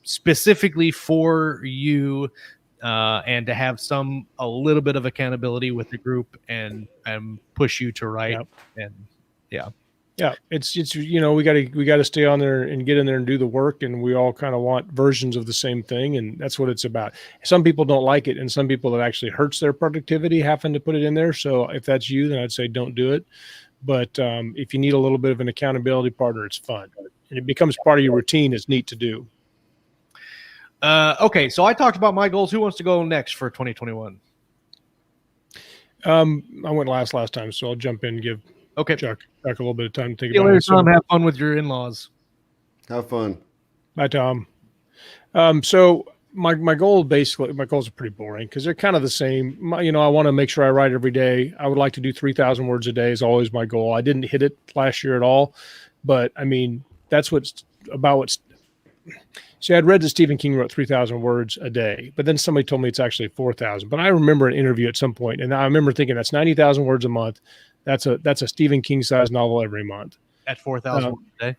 specifically for you, and to have a little bit of accountability with the group and push you to write. Yep. And yeah, it's you know, we got to stay on there and get in there and do the work, and we all kind of want versions of the same thing, and that's what it's about. Some people don't like it, and some people it actually hurts their productivity having to put it in there. So if that's you, then I'd say don't do it. But if you need a little bit of an accountability partner, it's fun, and it becomes part of your routine. It's neat to do. Okay, so I talked about my goals. Who wants to go next for 2021? I went last time, so I'll jump in and give Chuck a little bit of time to think about it. Tom, have fun with your in-laws. Have fun. Bye, Tom. So my goals are pretty boring because they're kind of the same. I want to make sure I write every day. I would like to do 3,000 words a day is always my goal. I didn't hit it last year at all, but I mean, that's See, I'd read that Stephen King wrote 3,000 words a day, but then somebody told me it's actually 4,000. But I remember an interview at some point, and I remember thinking that's 90,000 words a month. That's a Stephen King sized novel every month. At 4,000 words a day?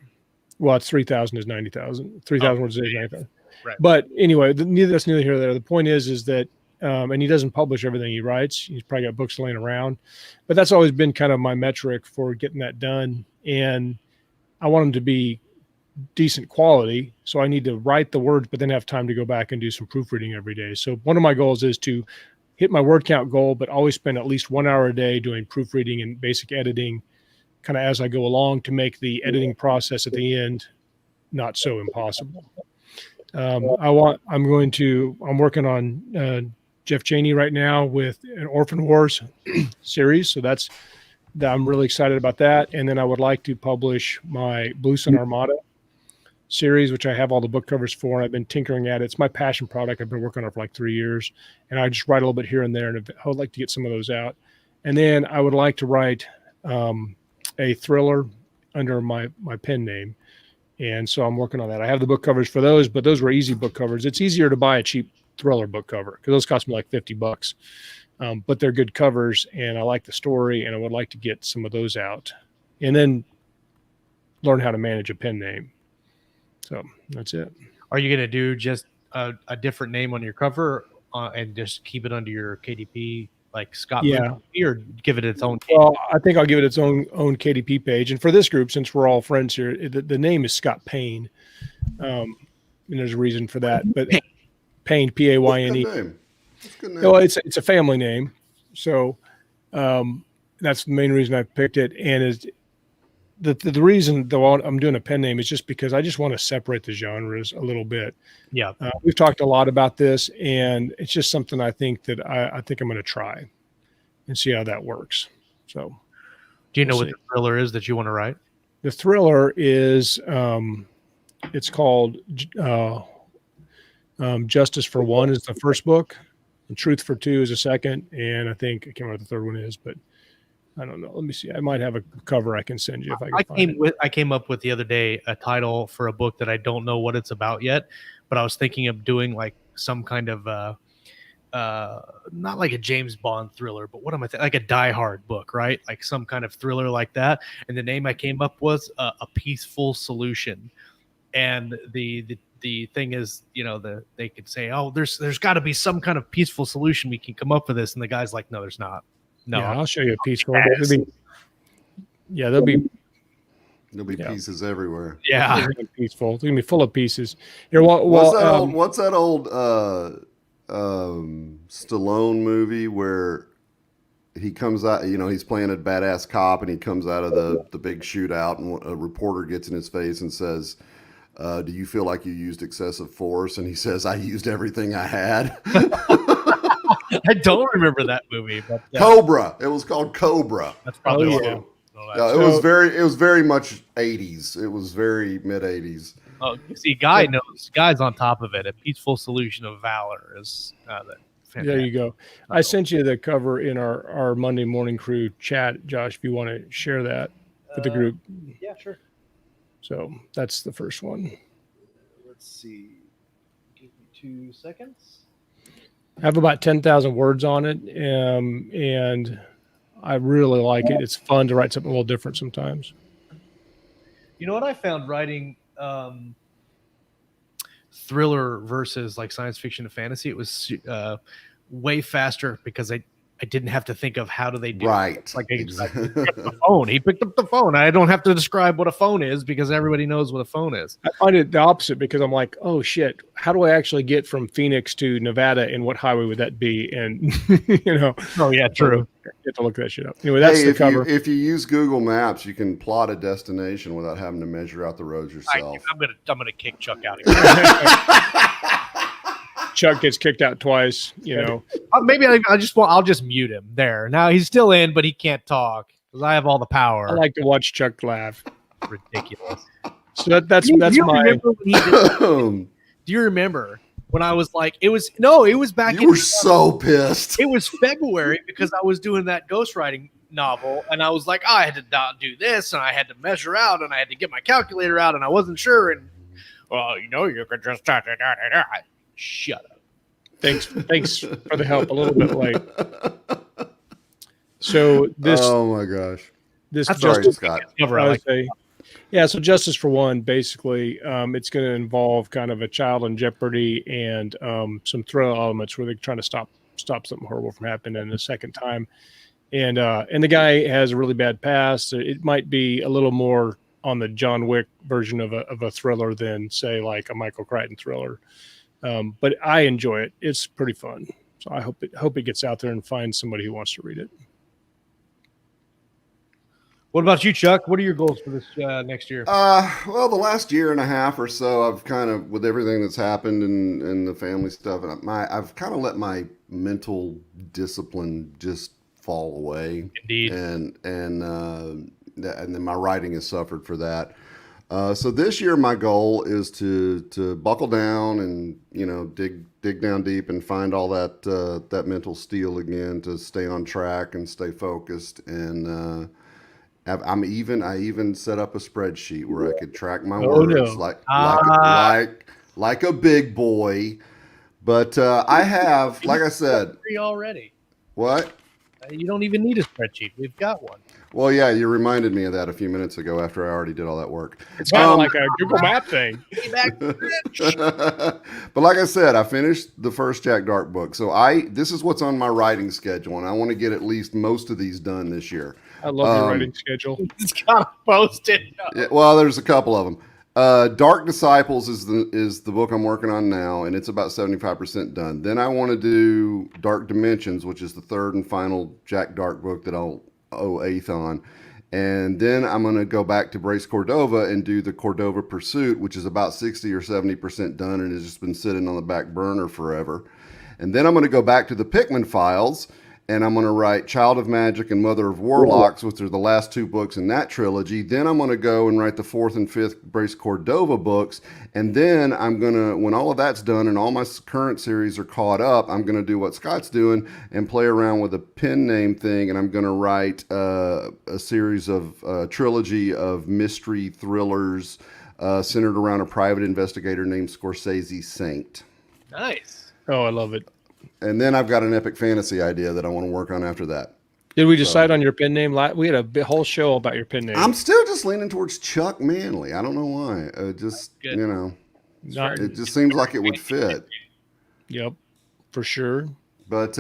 Well, it's 3,000 is 90,000. 3,000 words a day is 90,000. Right. But anyway, that's neither here nor there. The point is that, and he doesn't publish everything he writes. He's probably got books laying around. But that's always been kind of my metric for getting that done. and I want them to be decent quality. So I need to write the words, but then have time to go back and do some proofreading every day. So one of my goals is to hit my word count goal, but always spend at least 1 hour a day doing proofreading and basic editing kind of as I go along to make the editing process at the end not so impossible. I'm working on Jeff Chaney right now with an Orphan Wars series. So I'm really excited about that. And then I would like to publish my Blue Sun Armada series, which I have all the book covers for. And I've been tinkering at it. It's my passion product. I've been working on it for like 3 years, and I just write a little bit here and there. And I would like to get some of those out. And then I would like to write a thriller under my pen name. And so I'm working on that. I have the book covers for those, but those were easy book covers. It's easier to buy a cheap thriller book cover because those cost me like $50. But they're good covers, and I like the story, and I would like to get some of those out and then learn how to manage a pen name. So that's it. Are you going to do just a different name on your cover and just keep it under your KDP, like Scott? Yeah. Or give it its own? Well, I think I'll give it its own KDP page. And for this group, since we're all friends here, the name is Scott Payne. And there's a reason for that. But Payne, P-A-Y-N-E. Well, it's a family name. So that's the main reason I picked it. And the reason, though, I'm doing a pen name is just because I just want to separate the genres a little bit. Yeah. We've talked a lot about this, and it's just something I think that I think I'm going to try and see how that works. So do you know what the thriller is that you want to write? The thriller is it's called Justice for One is the first book, and Truth for Two is the second, and I can't remember what the third one is, but I don't know. Let me see. I might have a cover I can send you if I can find it. I came up with the other day a title for a book that I don't know what it's about yet, but I was thinking of doing like some kind of not like a James Bond thriller, but what am I thinking? Like a Die Hard book, right? Like some kind of thriller like that. And the name I came up was A Peaceful Solution. And the thing is, they could say, oh, there's got to be some kind of peaceful solution we can come up with this, and the guy's like, no, there's not. No, yeah, I'll show you a peaceful. There'll be pieces everywhere. Yeah, peaceful. It's gonna be full of pieces. Here, what's that old Stallone movie where he comes out? He's playing a badass cop, and he comes out of the big shootout, and a reporter gets in his face and says, "Do you feel like you used excessive force?" And he says, "I used everything I had." I don't remember that movie, but Cobra. It was called Cobra. That's probably it was very much 80s. It was very mid 80s. Oh, see, Guy's on top of it. A Peaceful Solution of Valor is there you go. I sent you the cover in our Monday Morning Crew chat, Josh, if you want to share that with the group. Yeah, sure. So that's the first one. Let's see. Give me 2 seconds. I have about 10,000 words on it, and I really like it. It's fun to write something a little different sometimes. You know what I found writing thriller versus like science fiction and fantasy? It was way faster because I didn't have to think of how do they do right. It. Like exactly. The phone. He picked up the phone. I don't have to describe what a phone is because everybody knows what a phone is. I find it the opposite because I'm like, oh shit, how do I actually get from Phoenix to Nevada, and what highway would that be? And Oh yeah, true. You have to look that shit up. Anyway, that's the cover. If you use Google Maps, you can plot a destination without having to measure out the roads yourself. I'm gonna kick Chuck out of here. Chuck gets kicked out twice, Maybe I'll just mute him there. Now he's still in, but he can't talk because I have all the power. I like to watch Chuck laugh. Ridiculous. So that's my. Do you remember when I was like, it was back. You were so pissed. It was February because I was doing that ghostwriting novel, and I was like, I had to do this, and I had to measure out, and I had to get my calculator out, and I wasn't sure. And you could just shut up. Thanks for the help. A little bit late. So this. Oh my gosh. This Sorry, Scott. So Justice for One, basically, it's going to involve kind of a child in jeopardy and some thrill elements where they're trying to stop something horrible from happening. And the second time, And the guy has a really bad past. So it might be a little more on the John Wick version of a thriller than, say, like a Michael Crichton thriller. But I enjoy it. It's pretty fun. So I hope it gets out there and finds somebody who wants to read it. What about you, Chuck? What are your goals for this next year? Well, the last year and a half or so, I've kind of, with everything that's happened and the family stuff, I've kind of let my mental discipline just fall away. Indeed. And then my writing has suffered for that. So this year, my goal is to buckle down and, you know, dig down deep and find all that mental steel again to stay on track and stay focused. And I even set up a spreadsheet where I could track my words like a big boy. But I have, like I said, already. What? You don't even need a spreadsheet. We've got one. Well, yeah, you reminded me of that a few minutes ago after I already did all that work. It's kind of like a Google Map thing. But like I said, I finished the first Jack Dark book. So this is what's on my writing schedule, and I want to get at least most of these done this year. I love your writing schedule. It's got posted. Yeah, well, there's a couple of them. Dark Disciples is the book I'm working on now, and it's about 75% done. Then I want to do Dark Dimensions, which is the third and final Jack Dark book that I'll owe eighth on. And then I'm going to go back to Brace Cordova and do the Cordova Pursuit, which is about 60 or 70% done and has just been sitting on the back burner forever. And then I'm going to go back to the Pickman Files, and I'm going to write Child of Magic and Mother of Warlocks, which are the last two books in that trilogy. Then I'm going to go and write the fourth and fifth Brace Cordova books. And then I'm going to, when all of that's done and all my current series are caught up, I'm going to do what Scott's doing and play around with a pen name thing. And I'm going to write a series of trilogy of mystery thrillers centered around a private investigator named Scorsese Saint. Nice. Oh, I love it. And then I've got an epic fantasy idea that I want to work on after that. Did we decide on your pen name? We had a whole show about your pen name. I'm still just leaning towards Chuck Manley. I don't know why. It just seems like it would fit. Yep, for sure. But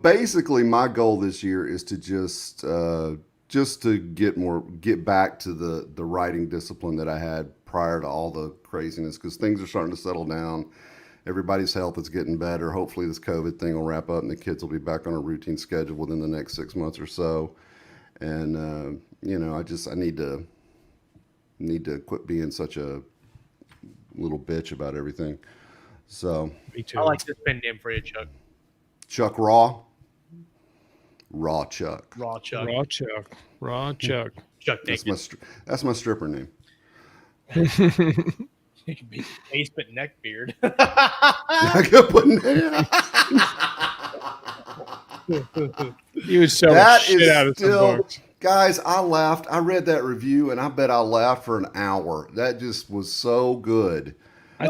basically, my goal this year is to just to get back to the writing discipline that I had prior to all the craziness, because things are starting to settle down. Everybody's health is getting better. Hopefully this COVID thing will wrap up and the kids will be back on a routine schedule within the next 6 months or so. And, I need to quit being such a little bitch about everything. So Me too. I like this pen name for you, Chuck. Chuck Raw. Raw Chuck. Raw Chuck. Raw Chuck. Raw Chuck. Chuck, That's my stripper name. It could be basement neckbeard. I could put You would sell the shit out of some books. Guys, I laughed. I read that review, and I bet I laughed for an hour. That just was so good. I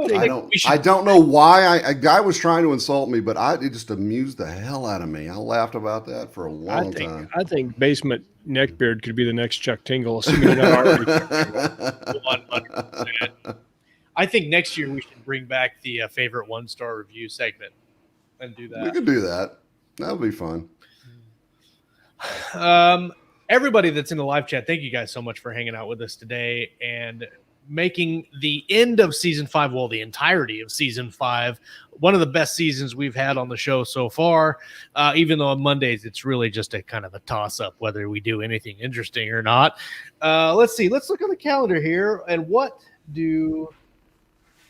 don't know why a guy was trying to insult me, but it just amused the hell out of me. I laughed about that for a long time. I think basement neckbeard could be the next Chuck Tingle, assuming you're not already Chuck Tingle. 100%. I think next year we should bring back the favorite one-star review segment and do that. We could do that. That would be fun. Everybody that's in the live chat, thank you guys so much for hanging out with us today and making the end of season 5, well, the entirety of season 5, one of the best seasons we've had on the show so far. Even though on Mondays it's really just a kind of a toss-up whether we do anything interesting or not. Let's see. Let's look on the calendar here, and what do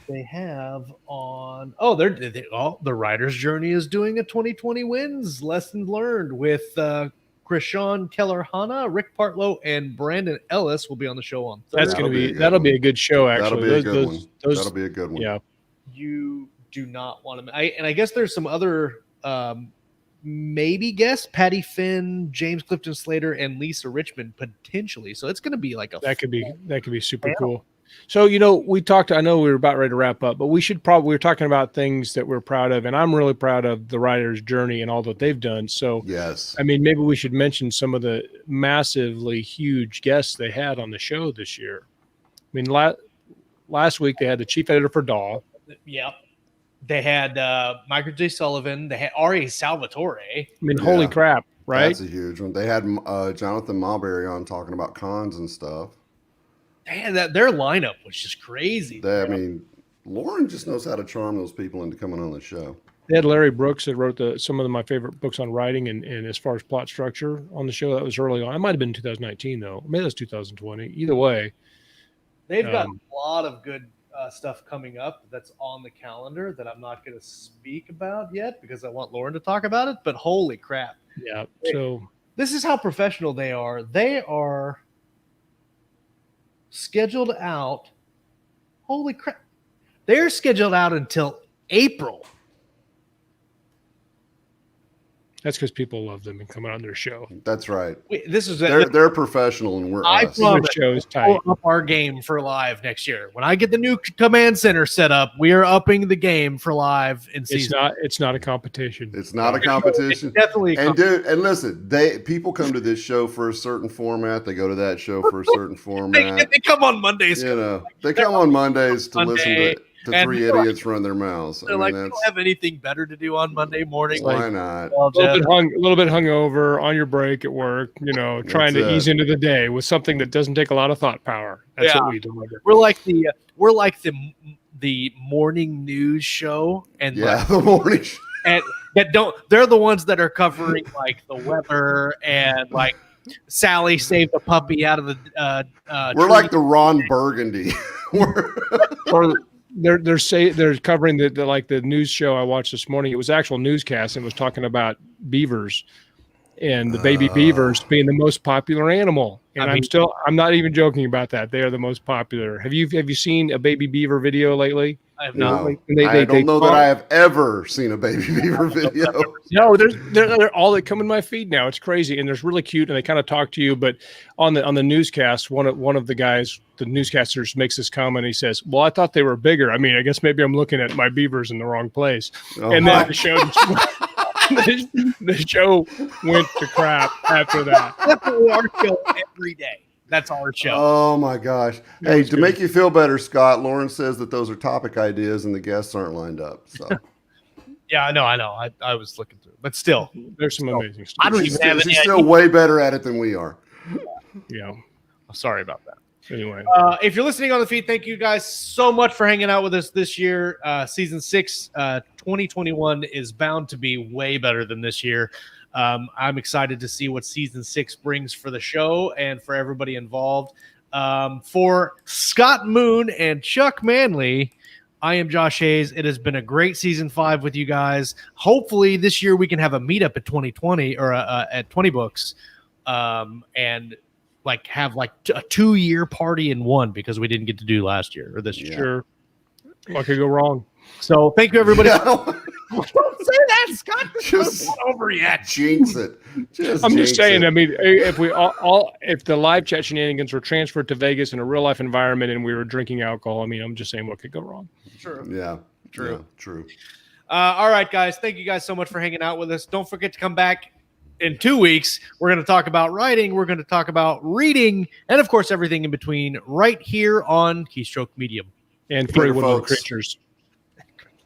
they have on? The Writer's Journey is doing a 2020 wins lesson learned with Krishan Keller-Hanna, Rick Partlow, and Brandon Ellis will be on the show on Thursday. That'll be a good show. Actually, that'll be a good one. Yeah, you do not want to. I guess there's some other maybe guests: Patty Finn, James Clifton Slater, and Lisa Richmond potentially. So it's going to be like that could be super cool. So, we talked, I know we were about ready to wrap up, but we were talking about things that we're proud of, and I'm really proud of the Writer's Journey and all that they've done. So, yes, I mean, maybe we should mention some of the massively huge guests they had on the show this year. I mean, last week they had the chief editor for DAW. Yep. They had Michael J. Sullivan. They had R.A. Salvatore. I mean, holy crap. right? That's a huge one. They had Jonathan Mulberry on talking about cons and stuff. Man, their lineup was just crazy. I mean, Lauren just knows how to charm those people into coming on the show. They had Larry Brooks that wrote some of my favorite books on writing and as far as plot structure on the show. That was early on. It might have been 2019 though. Maybe that's 2020. Either way, they've got a lot of good stuff coming up that's on the calendar that I'm not going to speak about yet because I want Lauren to talk about it. But holy crap! Yeah. So this is how professional they are. They are scheduled out. Holy crap! They're scheduled out until April. that's because people love them and coming on their show. That's right. They're professional and we're I us. promise show is tight. we'll up our game for live next year. When I get the new command center set up, we are upping the game for live in season. It's not a competition. It's not a competition. It's definitely a competition. And listen, people come to this show for a certain format. They go to that show for a certain format. They come on Mondays. They come on Mondays to listen to three and idiots run their mouths. They're we don't have anything better to do on Monday morning. Why not? A little bit hungover on your break at work, trying to ease into the day with something that doesn't take a lot of thought power. That's what we do. We're like the morning news show, and the morning show. And they're the ones that are covering like the weather and like Sally saved the puppy out of the we're tree. like the Ron Burgundy. Or they're covering the news show I watched this morning. It was actual newscast and was talking about beavers and the baby beavers being the most popular animal. And I'm not even joking about that. They are the most popular. Have you seen a baby beaver video lately? I have not. No, I don't know that I have ever seen a baby beaver video. No, they're all that come in my feed now. It's crazy, and they're really cute, and they kind of talk to you. But on the newscast, one of the guys, the newscasters, makes this comment. He says, "Well, I thought they were bigger. I mean, I guess maybe I'm looking at my beavers in the wrong place." And then the show went to crap after that. That's our show every day. That's our show. Oh my gosh! Hey, to make you feel better, Scott, Lauren says that those are topic ideas and the guests aren't lined up. So yeah, I know. I was looking through, but still, there's some amazing stuff. I don't even have any. She's still way better at it than we are. Yeah, I'm sorry about that. Anyway, if you're listening on the feed, thank you guys so much for hanging out with us this year. Season 6, 2021 is bound to be way better than this year. I'm excited to see what season 6 brings for the show and for everybody involved. For Scott Moon and Chuck Manley, I am Josh Hayes. It has been a great season 5 with you guys. Hopefully this year we can have a meetup at 2020 or at 20 Books, and have a 2-year party in one because we didn't get to do last year or this year. Sure. What could go wrong? So thank you, everybody. Don't say that, Scott. It's not over yet. Jinx it. I'm just saying. I mean, if we if the live chat shenanigans were transferred to Vegas in a real life environment and we were drinking alcohol, I mean, I'm just saying what could go wrong. True. Yeah. True. Yeah, true. All right, guys. Thank you guys so much for hanging out with us. Don't forget to come back in 2 weeks. We're going to talk about writing. We're going to talk about reading, and of course, everything in between, right here on Keystroke Medium. And Free Woodland Creatures.